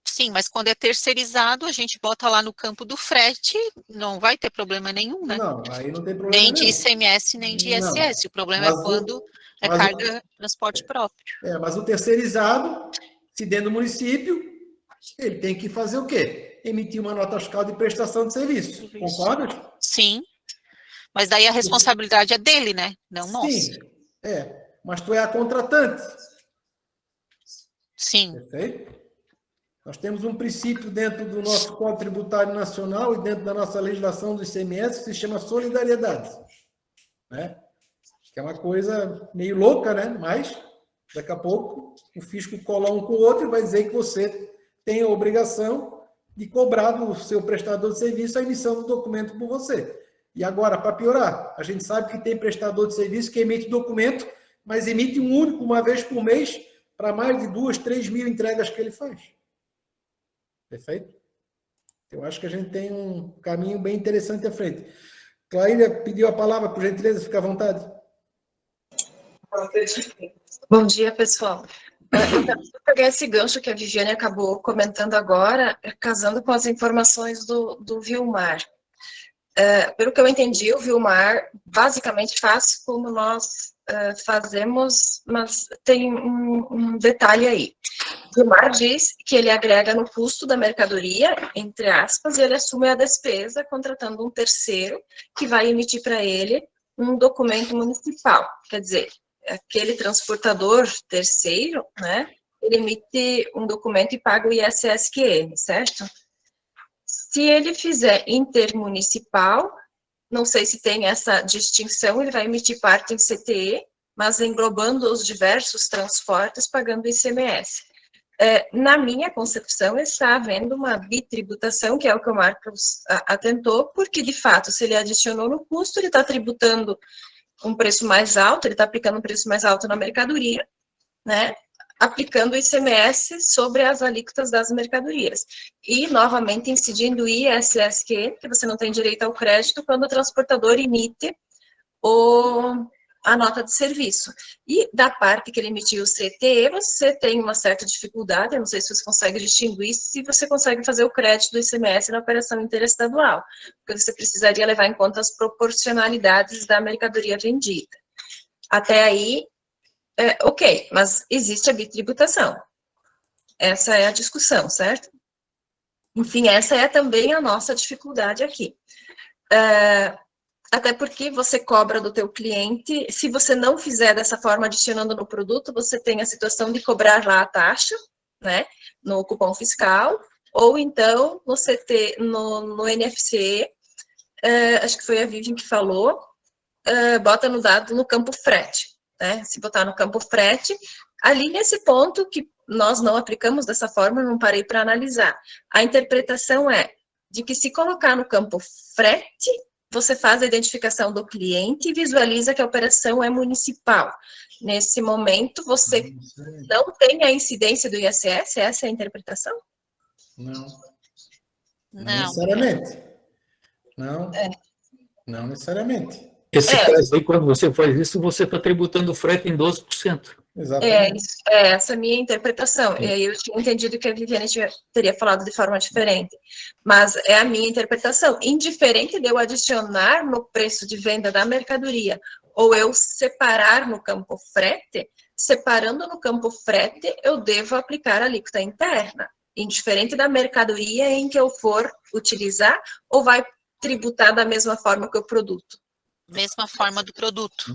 Sim, mas quando é terceirizado, a gente bota lá no campo do frete, não vai ter problema nenhum, né? Não, aí não tem problema nem de nenhum. ICMS, nem de ISS. O problema é quando é carga transporte próprio. Mas o terceirizado, se dentro do município, ele tem que fazer o quê? Emitir uma nota fiscal de prestação de serviço. Concorda? Sim. Mas daí a responsabilidade é dele, né? Não nossa. Sim. Mas tu é a contratante. Sim. Perfeito? Nós temos um princípio dentro do nosso Código Tributário Nacional e dentro da nossa legislação do ICMS que se chama solidariedade. Né? Que é uma coisa meio louca, né? Mas, daqui a pouco, o fisco cola um com o outro e vai dizer que você tem a obrigação de cobrar do seu prestador de serviço a emissão do documento por você. E agora, para piorar, a gente sabe que tem prestador de serviço que emite documento, mas emite um único, uma vez por mês, para mais de 2.000, 3.000 entregas que ele faz. Perfeito? Eu acho que a gente tem um caminho bem interessante à frente. Claília pediu a palavra, por gentileza, fica à vontade. Bom dia, pessoal. Então, vou pegar esse gancho que a Viviane acabou comentando agora, casando com as informações do Vilmar. Pelo que eu entendi, o Vilmar basicamente faz como nós fazemos, mas tem um detalhe aí. O Vilmar diz que ele agrega no custo da mercadoria, entre aspas, e ele assume a despesa contratando um terceiro que vai emitir para ele um documento municipal. Quer dizer, aquele transportador terceiro, né, ele emite um documento e paga o ISSQN, certo? Se ele fizer intermunicipal, não sei se tem essa distinção, ele vai emitir parte em CTE, mas englobando os diversos transportes, pagando ICMS. Na minha concepção, está havendo uma bitributação, que é o que o Marcos atentou, porque, de fato, se ele adicionou no custo, ele está tributando um preço mais alto, ele está aplicando um preço mais alto na mercadoria, né, aplicando o ICMS sobre as alíquotas das mercadorias. E, novamente, incidindo o ISSQN, que você não tem direito ao crédito quando o transportador emite a nota de serviço. E da parte que ele emitiu o CTE, você tem uma certa dificuldade, eu não sei se você consegue distinguir, se você consegue fazer o crédito do ICMS na operação interestadual, porque você precisaria levar em conta as proporcionalidades da mercadoria vendida. Até aí, ok, mas existe a bitributação. Essa é a discussão, certo? Enfim, essa é também a nossa dificuldade aqui. Até porque você cobra do teu cliente, se você não fizer dessa forma, adicionando no produto, você tem a situação de cobrar lá a taxa, né, no cupom fiscal, ou então você ter no NFC, acho que foi a Vivian que falou, bota no dado no campo frete, né, se botar no campo frete, ali nesse ponto que nós não aplicamos dessa forma, não parei para analisar. A interpretação é de que se colocar no campo frete, você faz a identificação do cliente e visualiza que a operação é municipal. Nesse momento, você não tem a incidência do ISS? Essa é a interpretação? Não. Não. Necessariamente. Não. Não necessariamente. Esse caso aí, quando você faz isso, você está tributando o frete em 12%. Exatamente. Essa é a minha interpretação. E aí eu tinha entendido que a Viviane teria falado de forma diferente. Mas é a minha interpretação. Indiferente de eu adicionar no preço de venda da mercadoria ou eu separar no campo frete, separando no campo frete, eu devo aplicar a alíquota interna. Indiferente da mercadoria em que eu for utilizar, ou vai tributar da mesma forma que o produto. Mesma forma do produto.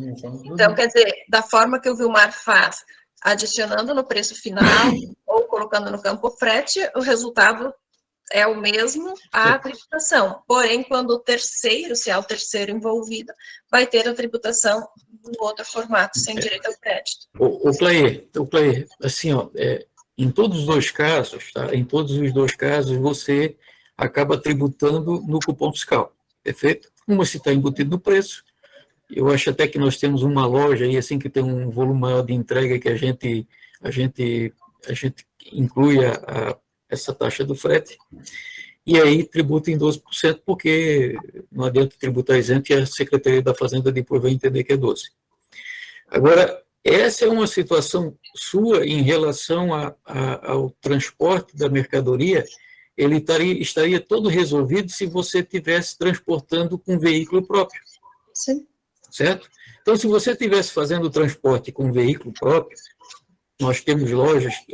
Então, quer dizer, da forma que o Vilmar faz, adicionando no preço final ou colocando no campo frete, o resultado é o mesmo, a tributação. Porém, quando o terceiro, se é o terceiro envolvido, vai ter a tributação no outro formato, sem direito ao crédito. O player, assim, ó, em todos os dois casos, tá? Em todos os dois casos, você acaba tributando no cupom fiscal, perfeito? Uma se está embutido no preço. Eu acho até que nós temos uma loja aí, assim, que tem um volume maior de entrega que a gente inclui essa taxa do frete, e aí tributa em 12%, porque não adianta tributar isento e a Secretaria da Fazenda depois vai entender que é 12%. Agora, essa é uma situação sua em relação ao transporte da mercadoria, ele estaria todo resolvido se você estivesse transportando com veículo próprio. Sim. Certo? Então, se você estivesse fazendo o transporte com veículo próprio, nós temos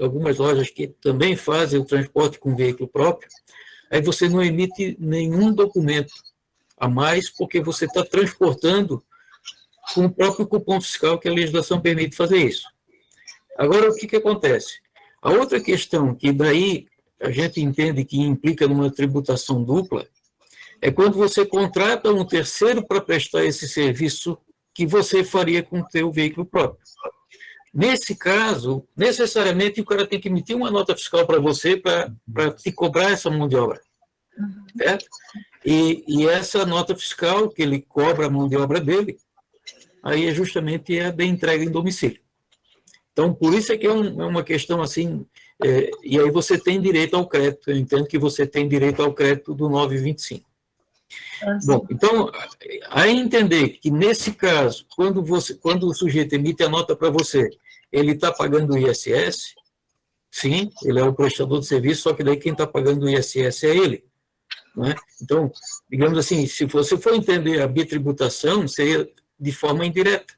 algumas lojas que também fazem o transporte com veículo próprio, aí você não emite nenhum documento a mais, porque você está transportando com o próprio cupom fiscal, que a legislação permite fazer isso. Agora, o que acontece? A outra questão, que daí a gente entende que implica numa tributação dupla, é quando você contrata um terceiro para prestar esse serviço que você faria com o seu veículo próprio. Nesse caso, necessariamente o cara tem que emitir uma nota fiscal para você para te cobrar essa mão de obra. Certo? E essa nota fiscal que ele cobra a mão de obra dele, aí é justamente a da entrega em domicílio. Então, por isso é que é uma questão assim, e aí você tem direito ao crédito, eu entendo que você tem direito ao crédito do 925. Bom, então, a entender que nesse caso, quando o sujeito emite a nota para você, ele está pagando o ISS, Sim, ele é o prestador de serviço, só que daí quem está pagando o ISS é ele. Né? Então, digamos assim, se você for entender a bitributação, seria de forma indireta,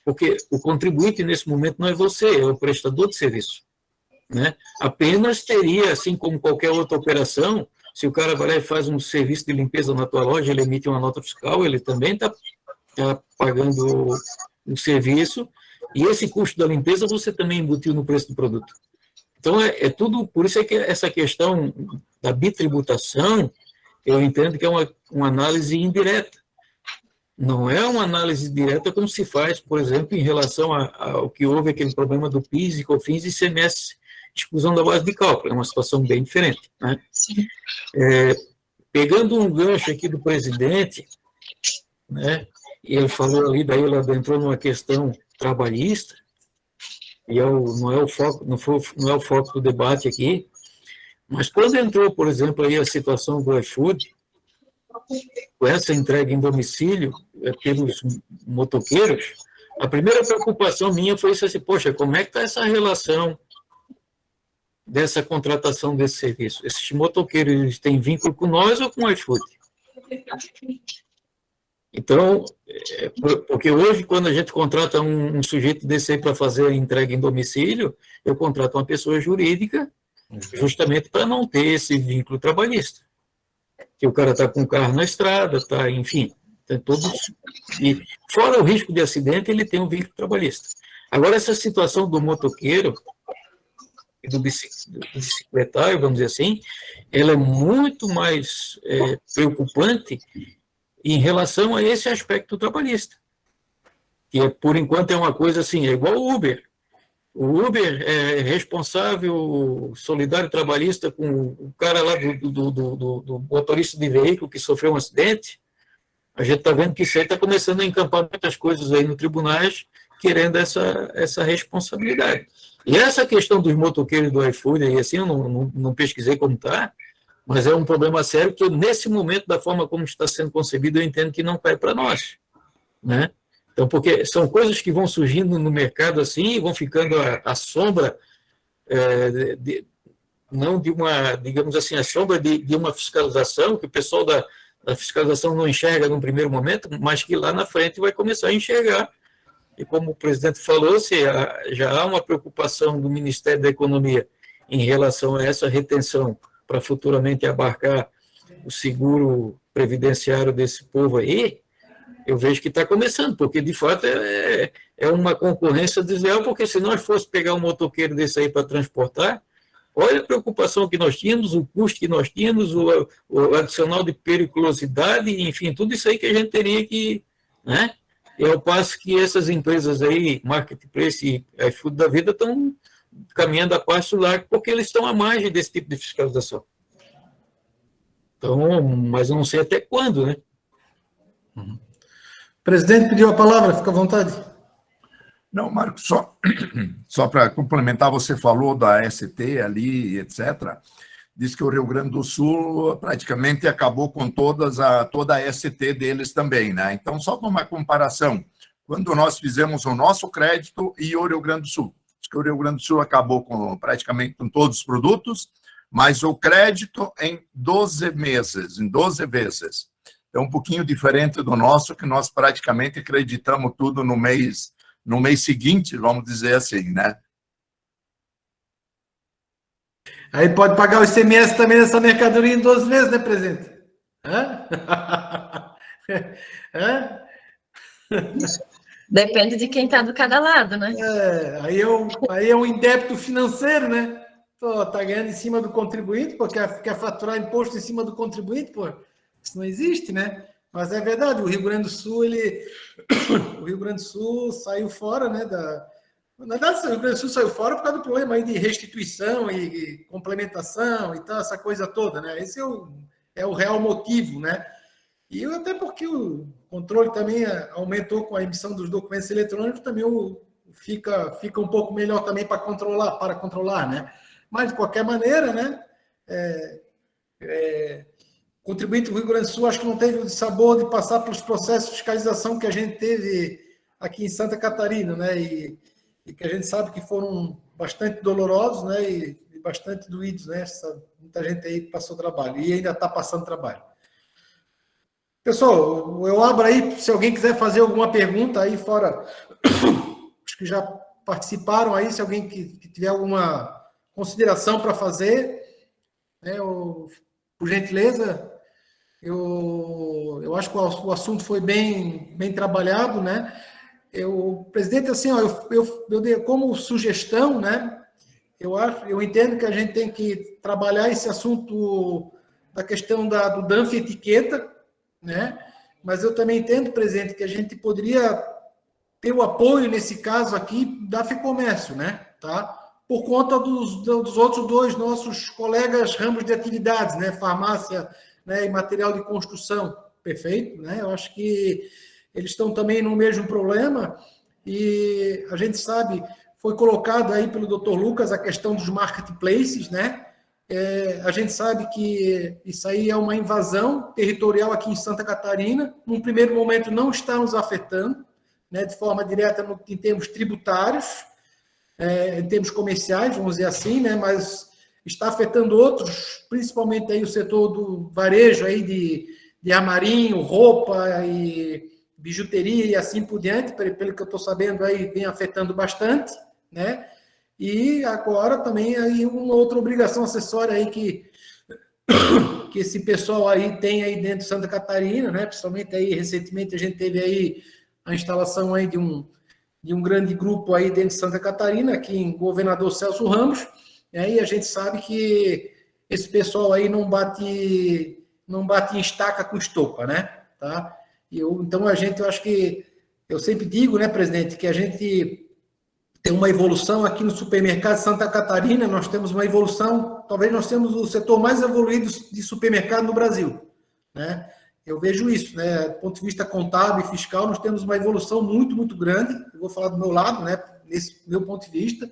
porque o contribuinte nesse momento não é você, é o prestador de serviço. Né? Apenas teria, assim como qualquer outra operação, se o cara vai lá e faz um serviço de limpeza na tua loja, ele emite uma nota fiscal, ele também está pagando o serviço, e esse custo da limpeza você também embutiu no preço do produto. Então, é tudo, por isso é que essa questão da bitributação, eu entendo que é uma análise indireta. Não é uma análise direta como se faz, por exemplo, em relação ao que houve aquele problema do PIS, COFINS e ICMS, exclusão da base de cálculo. É uma situação bem diferente. Né? Pegando um gancho aqui do presidente, né, e ele falou ali, daí ele adentrou numa questão trabalhista, e não é o foco do debate aqui, mas quando entrou, por exemplo, aí a situação do iFood, com essa entrega em domicílio pelos motoqueiros, a primeira preocupação minha foi assim, poxa, como é que está essa relação dessa contratação desse serviço? Esses motoqueiros, eles têm vínculo com nós ou com o iFood? Então, porque hoje, quando a gente contrata um sujeito desse aí para fazer a entrega em domicílio, eu contrato uma pessoa jurídica justamente para não ter esse vínculo trabalhista. Que o cara está com o carro na estrada, tá, enfim, tem todos. E fora o risco de acidente, ele tem um vínculo trabalhista. Agora, essa situação do motoqueiro e do bicicletário, vamos dizer assim, ela é muito mais preocupante em relação a esse aspecto trabalhista, que por enquanto é uma coisa assim, é igual o Uber. O Uber é responsável, solidário trabalhista com o cara lá do motorista de veículo que sofreu um acidente. A gente está vendo que isso aí está começando a encampar muitas coisas aí no tribunais, querendo essa responsabilidade. E essa questão dos motoqueiros do iFood, aí, assim, eu não pesquisei como está, mas é um problema sério que, nesse momento, da forma como está sendo concebido, eu entendo que não cai para nós. Né? Então, porque são coisas que vão surgindo no mercado assim e vão ficando à sombra, não de uma, digamos assim, à sombra de uma fiscalização, que o pessoal da fiscalização não enxerga num primeiro momento, mas que lá na frente vai começar a enxergar. E como o presidente falou, já há uma preocupação do Ministério da Economia em relação a essa retenção para futuramente abarcar o seguro previdenciário desse povo aí, eu vejo que está começando, porque de fato é uma concorrência desleal, porque se nós fosse pegar um motoqueiro desse aí para transportar, olha a preocupação que nós tínhamos, o custo que nós tínhamos, o adicional de periculosidade, enfim, tudo isso aí que a gente teria que, né? E ao passo que essas empresas aí, Marketplace e iFood da vida, estão caminhando a passo largo, porque eles estão à margem desse tipo de fiscalização. Então, mas eu não sei até quando, né? O presidente pediu a palavra, fica à vontade. Não, Marcos, só para complementar, você falou da ST ali, etc. Diz que o Rio Grande do Sul praticamente acabou com toda a ST deles também, né? Então, só para uma comparação, quando nós fizemos o nosso crédito e o Rio Grande do Sul, diz que o Rio Grande do Sul acabou praticamente com todos os produtos, mas o crédito em 12 meses, em 12 vezes. É um pouquinho diferente do nosso, que nós praticamente acreditamos tudo no mês seguinte, vamos dizer assim, né? Aí pode pagar o ICMS também nessa mercadoria em 12 vezes, né, presidente? Hã? Hã? Depende de quem está do cada lado, né? Aí é um indébito financeiro, né? Tá ganhando em cima do contribuinte, porque quer faturar imposto em cima do contribuinte, pô. Isso não existe, né? Mas é verdade, o Rio Grande do Sul, o Rio Grande do Sul saiu fora, né? Na verdade, o Rio Grande do Sul saiu fora por causa do problema aí de restituição e complementação e tal, essa coisa toda, né? Esse é o real motivo, né? E até porque o controle também aumentou com a emissão dos documentos eletrônicos, também fica um pouco melhor também para controlar, né? Mas, de qualquer maneira, né? Contribuinte do Rio Grande do Sul, acho que não teve o sabor de passar pelos processos de fiscalização que a gente teve aqui em Santa Catarina, né? E e que a gente sabe que foram bastante dolorosos, né, e bastante doídos, né, muita gente aí passou trabalho e ainda está passando trabalho. Pessoal, eu abro aí, se alguém quiser fazer alguma pergunta aí fora, os que já participaram aí, se alguém que tiver alguma consideração para fazer, né, por gentileza, eu acho que o assunto foi bem trabalhado, né? Presidente, assim, ó, eu dei como sugestão, né? Eu entendo que a gente tem que trabalhar esse assunto da questão do DANF etiqueta, né? Mas eu também entendo, presidente, que a gente poderia ter o apoio, nesse caso aqui, da FEComércio, né? Tá? Por conta dos outros dois nossos colegas ramos de atividades, né? Farmácia, né, e material de construção, perfeito, né? Eu acho que eles estão também no mesmo problema e a gente sabe, foi colocado aí pelo Dr. Lucas a questão dos marketplaces, né? A gente sabe que isso aí é uma invasão territorial aqui em Santa Catarina, num primeiro momento não está nos afetando, né, de forma direta em termos tributários, em termos comerciais, vamos dizer assim, né, mas está afetando outros, principalmente aí o setor do varejo aí de armarinho, roupa e bijuteria e assim por diante, pelo que eu estou sabendo aí, vem afetando bastante, né? E agora também aí uma outra obrigação acessória aí que esse pessoal aí tem aí dentro de Santa Catarina, né? Principalmente aí recentemente a gente teve aí a instalação aí de um grande grupo aí dentro de Santa Catarina, aqui em Governador Celso Ramos, e a gente sabe que esse pessoal aí não bate em estaca com estopa, né? Tá? Então eu acho que eu sempre digo, né, presidente, que a gente tem uma evolução aqui no supermercado de Santa Catarina, nós temos uma evolução, talvez nós temos o setor mais evoluído de supermercado no Brasil, né? Eu vejo isso, né? Do ponto de vista contábil e fiscal, nós temos uma evolução muito, muito grande. Eu vou falar do meu lado, né? Nesse meu ponto de vista.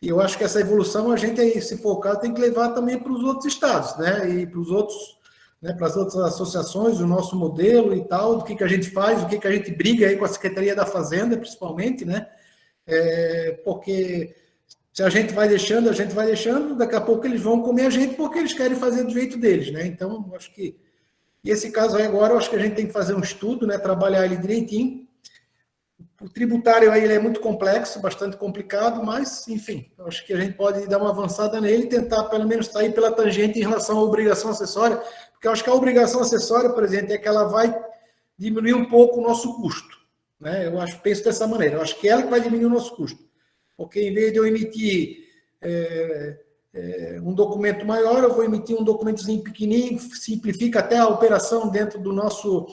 E eu acho que essa evolução a gente, aí, se for o caso, tem que levar também para os outros estados, né? E para os outros, né? Para as outras associações, o nosso modelo e tal, do que a gente faz, o que a gente briga aí com a Secretaria da Fazenda, principalmente, né? Porque se a gente vai deixando, daqui a pouco eles vão comer a gente porque eles querem fazer do jeito deles, né? Então, eu acho que e esse caso aí agora, eu acho que a gente tem que fazer um estudo, né, trabalhar ele direitinho. O tributário aí ele é muito complexo, bastante complicado, mas, enfim, eu acho que a gente pode dar uma avançada nele e tentar, pelo menos, sair pela tangente em relação à obrigação acessória, porque eu acho que a obrigação acessória, por exemplo, é que ela vai diminuir um pouco o nosso custo, né? Penso dessa maneira, eu acho que ela que vai diminuir o nosso custo, porque em vez de eu emitir um documento maior, eu vou emitir um documentozinho pequenininho, simplifica até a operação dentro do nosso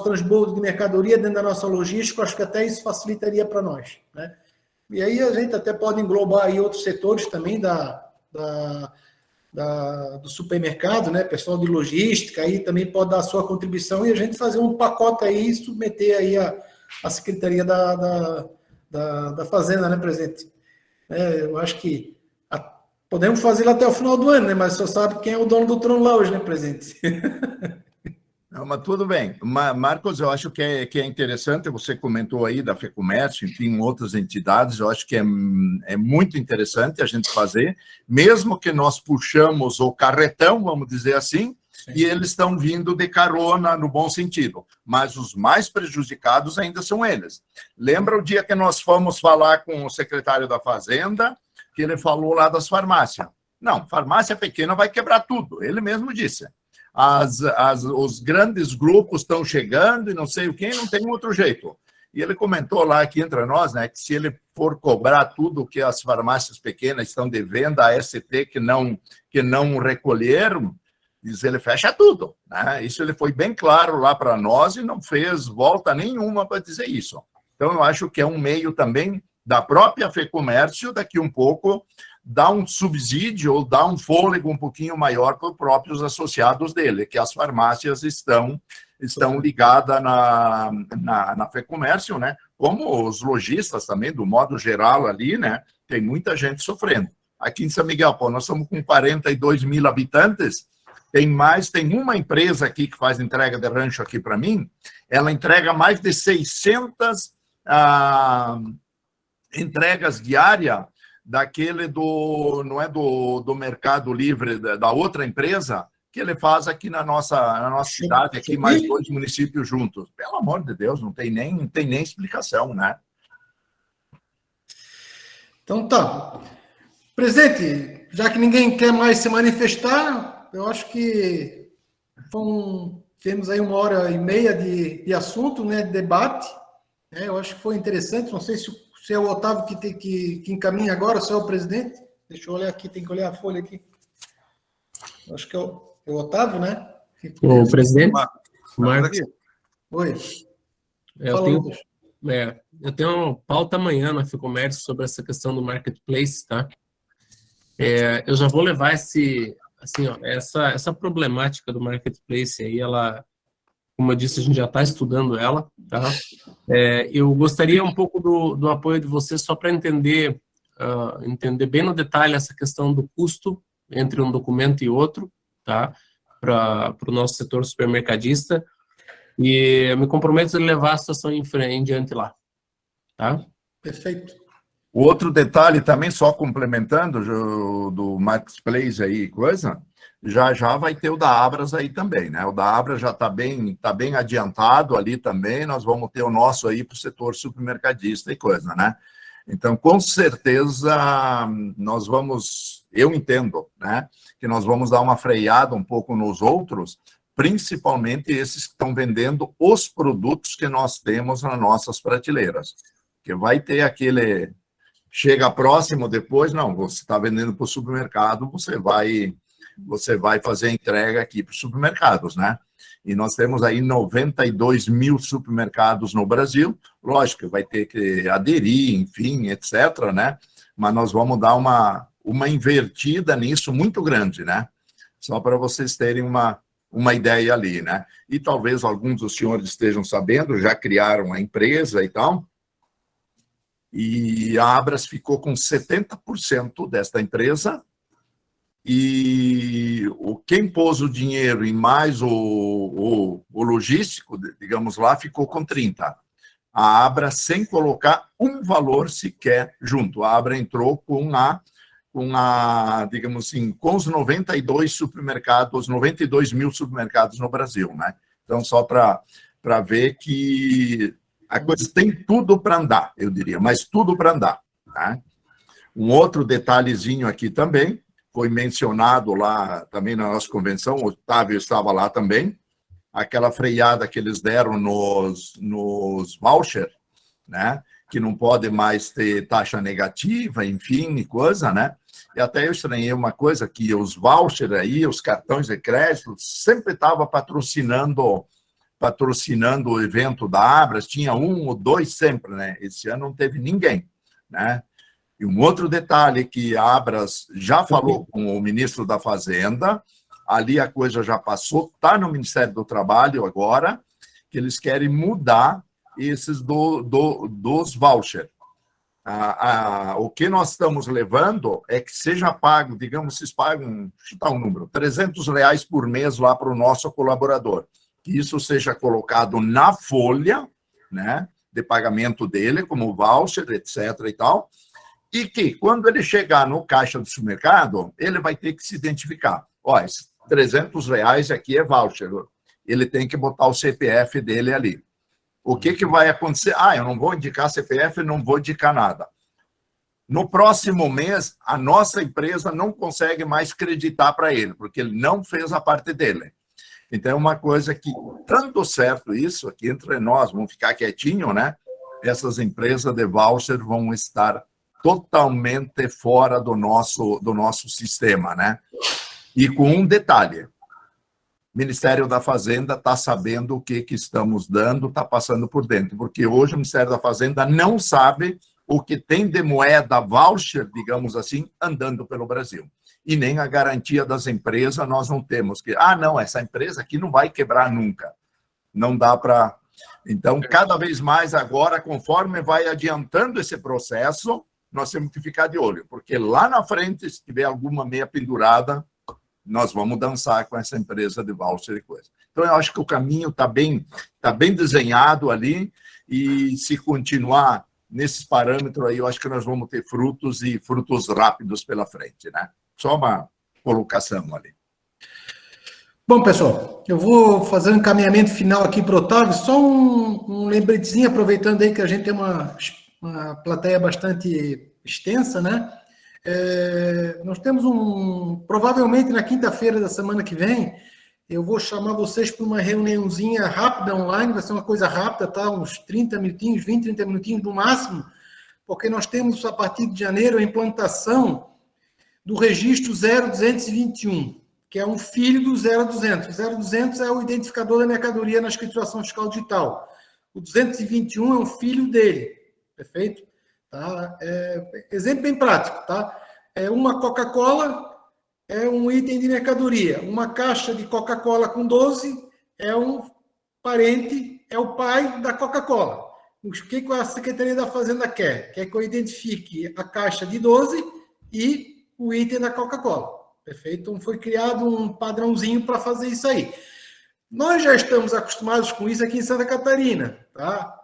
transbordo de mercadoria, dentro da nossa logística, acho que até isso facilitaria para nós, né? E aí a gente até pode englobar aí outros setores também do supermercado, né? Pessoal de logística aí também pode dar a sua contribuição e a gente fazer um pacote aí e submeter aí a Secretaria da Fazenda, né, presidente? Eu acho que podemos fazer lá até o final do ano, né? Mas só sabe quem é o dono do trono lá hoje, né, presidente? Não, mas tudo bem. Marcos, eu acho que é interessante, você comentou aí da FEComércio, enfim, outras entidades, eu acho que é muito interessante a gente fazer, mesmo que nós puxamos o carretão, vamos dizer assim, sim, e eles estão vindo de carona no bom sentido, mas os mais prejudicados ainda são eles. Lembra o dia que nós fomos falar com o secretário da Fazenda, que ele falou lá das farmácias? Não, farmácia pequena vai quebrar tudo, ele mesmo disse. Os grandes grupos estão chegando e não sei o que, não tem outro jeito. E ele comentou lá aqui entre nós, né, que se ele for cobrar tudo que as farmácias pequenas estão devendo à ST que não recolheram, diz ele fecha tudo, né? Isso ele foi bem claro lá para nós e não fez volta nenhuma para dizer isso. Então, eu acho que é um meio também da própria FEComércio, daqui um pouco, dar um subsídio ou dar um fôlego um pouquinho maior para os próprios associados dele, que as farmácias estão ligadas na FEComércio, né? Como os lojistas também, do modo geral ali, né? Tem muita gente sofrendo. Aqui em São Miguel, nós estamos com 42 mil habitantes, tem uma empresa aqui que faz entrega de rancho aqui para mim, ela entrega mais de 600 entregas diárias daquele não é do Mercado Livre, da outra empresa, que ele faz aqui na nossa cidade, aqui mais 2 municípios juntos. Pelo amor de Deus, não tem nem explicação, né? Então tá. Presidente, já que ninguém quer mais se manifestar, eu acho que temos aí 1h30 de assunto, né, de debate. Eu acho que foi interessante. Não sei se é o Otávio que encaminha agora, se é o presidente. Deixa eu olhar aqui, tem que olhar a folha aqui. Acho que é o Otávio, né? O presidente, Marcos. Oi. Eu tenho uma pauta amanhã na Ficomércio sobre essa questão do marketplace, tá? Eu já vou levar essa problemática do marketplace aí, como eu disse, a gente já está estudando ela, tá? Eu gostaria um pouco do apoio de vocês só para entender bem no detalhe essa questão do custo entre um documento e outro, tá? Para o nosso setor supermercadista, e eu me comprometo a levar a situação em diante lá, tá? Perfeito. O outro detalhe também, só complementando do Marketplace aí, já vai ter o da Abras aí também, né? O da Abras já está bem adiantado ali também, nós vamos ter o nosso aí para o setor supermercadista e coisa, né? Então, com certeza, eu entendo, né, que nós vamos dar uma freada um pouco nos outros, principalmente esses que estão vendendo os produtos que nós temos nas nossas prateleiras. Que vai ter aquele... Chega próximo depois, não, você está vendendo para o supermercado, você vai fazer a entrega aqui para os supermercados, né? E nós temos aí 92 mil supermercados no Brasil, lógico, vai ter que aderir, enfim, etc., né? Mas nós vamos dar uma invertida nisso muito grande, né? Só para vocês terem uma ideia ali, né? E talvez alguns dos senhores estejam sabendo, já criaram a empresa e tal, e a Abras ficou com 70% desta empresa, e quem pôs o dinheiro e mais o logístico, digamos lá, ficou com 30%. A Abras sem colocar um valor sequer junto. A Abras entrou digamos assim, com os 92 mil supermercados no Brasil, né? Então, só para ver que a coisa tem tudo para andar, eu diria, mas tudo para andar, né? Um outro detalhezinho aqui também, foi mencionado lá também na nossa convenção, o Otávio estava lá também, aquela freada que eles deram nos vouchers, né? Que não pode mais ter taxa negativa, enfim, coisa, né? E até eu estranhei uma coisa, que os vouchers aí, os cartões de crédito, sempre estava patrocinando o evento da Abras, tinha 1 ou 2 sempre, né? Esse ano não teve ninguém, né? E um outro detalhe que a Abras já falou com o ministro da Fazenda, ali a coisa já passou, está no Ministério do Trabalho agora, que eles querem mudar esses dos vouchers. O que nós estamos levando é que seja pago, digamos, vocês pagam, chutar um número, R$300 por mês lá para o nosso colaborador. Que isso seja colocado na folha, né, de pagamento dele, como voucher, etc. e tal, e que, quando ele chegar no caixa do supermercado, ele vai ter que se identificar. Ó, esses R$300 aqui é voucher. Ele tem que botar o CPF dele ali. O que vai acontecer? Eu não vou indicar CPF, não vou indicar nada. No próximo mês, a nossa empresa não consegue mais creditar para ele, porque ele não fez a parte dele. Então, é uma coisa que, dando certo isso, aqui entre nós, vamos ficar quietinho, né? Essas empresas de voucher vão estar totalmente fora do nosso sistema, né? E com um detalhe, o Ministério da Fazenda está sabendo o que estamos dando, está passando por dentro, porque hoje o Ministério da Fazenda não sabe o que tem de moeda voucher, digamos assim, andando pelo Brasil. E nem a garantia das empresas nós não temos. Não, essa empresa aqui não vai quebrar nunca. Não dá para... Então, cada vez mais agora, conforme vai adiantando esse processo, nós temos que ficar de olho, porque lá na frente, se tiver alguma meia pendurada, nós vamos dançar com essa empresa de voucher e coisa. Então, eu acho que o caminho está bem desenhado ali, e se continuar nesses parâmetros aí, eu acho que nós vamos ter frutos e frutos rápidos pela frente, né? Só uma colocação ali. Bom, pessoal, eu vou fazer um encaminhamento final aqui para o Otávio, só um lembretezinho, aproveitando aí que a gente tem uma plateia bastante extensa, né? Nós temos provavelmente na quinta-feira da semana que vem, eu vou chamar vocês para uma reuniãozinha rápida online, vai ser uma coisa rápida, tá? Uns 30 minutinhos, 20, 30 minutinhos no máximo, porque nós temos, a partir de janeiro, a implantação do registro 0221, que é um filho do 0200. O 0200 é o identificador da mercadoria na escrituração fiscal digital. O 221 é um filho dele, perfeito? Tá? Exemplo bem prático, tá? Uma Coca-Cola é um item de mercadoria. Uma caixa de Coca-Cola com 12 é um parente, é o pai da Coca-Cola. O que a Secretaria da Fazenda quer? Quer que eu identifique a caixa de 12 e o item da Coca-Cola. Perfeito? Então, foi criado um padrãozinho para fazer isso aí. Nós já estamos acostumados com isso aqui em Santa Catarina, tá?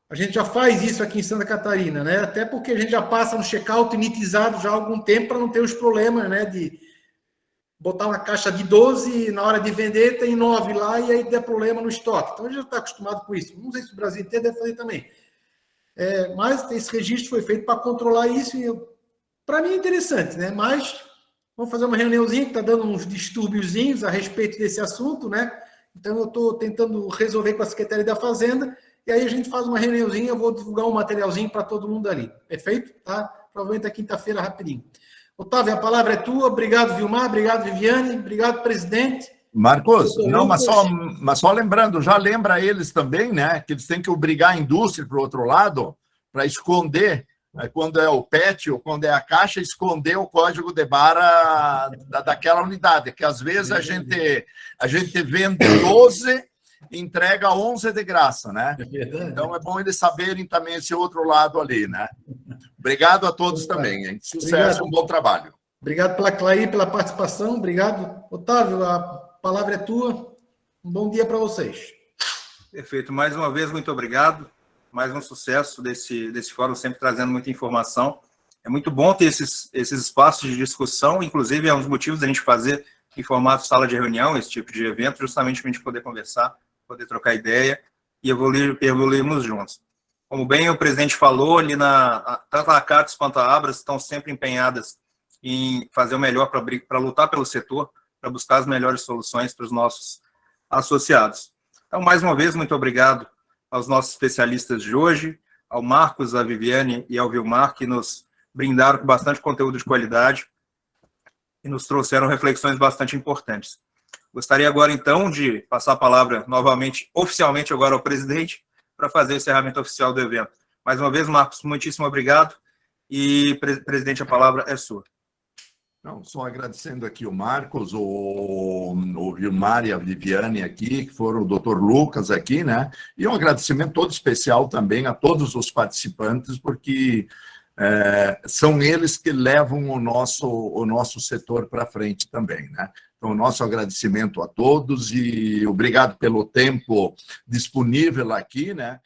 A gente já faz isso aqui em Santa Catarina, né? Até porque a gente já passa no check-out nitizado já há algum tempo para não ter os problemas, né? De botar uma caixa de 12 e na hora de vender tem 9 lá e aí der problema no estoque. Então a gente já está acostumado com isso. Não sei se o Brasil inteiro deve fazer também. Mas esse registro foi feito para controlar isso e para mim é interessante, né? Mas vamos fazer uma reuniãozinha que está dando uns distúrbiozinhos a respeito desse assunto, né? Então eu estou tentando resolver com a Secretaria da Fazenda. E aí a gente faz uma reuniãozinha, eu vou divulgar um materialzinho para todo mundo ali. Perfeito? Tá? Provavelmente a quinta-feira, rapidinho. Otávio, a palavra é tua. Obrigado, Vilmar. Obrigado, Viviane. Obrigado, presidente. Marcos, não, mas só lembrando, já lembra eles também, né, que eles têm que obrigar a indústria para o outro lado, para esconder, quando é o PET ou quando é a caixa, esconder o código de barra daquela unidade, que às vezes a gente vende 12... entrega 11 de graça, né? Então é bom eles saberem também esse outro lado ali, né? Obrigado a todos também, hein? Sucesso, um bom trabalho. Obrigado pela Clay, pela participação, obrigado. Otávio, a palavra é tua. Um bom dia para vocês. Perfeito. Mais uma vez, muito obrigado. Mais um sucesso desse fórum, sempre trazendo muita informação. É muito bom ter esses espaços de discussão, inclusive é um dos motivos da gente fazer em formato sala de reunião, esse tipo de evento, justamente para a gente poder conversar, poder trocar ideia e evoluirmos juntos. Como bem o presidente falou, ali tanto a CATES quanto a Abras estão sempre empenhadas em fazer o melhor para lutar pelo setor, para buscar as melhores soluções para os nossos associados. Então, mais uma vez, muito obrigado aos nossos especialistas de hoje, ao Marcos, à Viviane e ao Vilmar, que nos brindaram com bastante conteúdo de qualidade e nos trouxeram reflexões bastante importantes. Gostaria agora, então, de passar a palavra novamente, oficialmente agora ao presidente, para fazer o encerramento oficial do evento. Mais uma vez, Marcos, muitíssimo obrigado. E, presidente, a palavra é sua. Não, só agradecendo aqui o Marcos, o Vilmar e a Viviane aqui, que foram o doutor Lucas aqui, né? E um agradecimento todo especial também a todos os participantes, porque são eles que levam o nosso setor para frente também, né? Então, nosso agradecimento a todos e obrigado pelo tempo disponível aqui, né?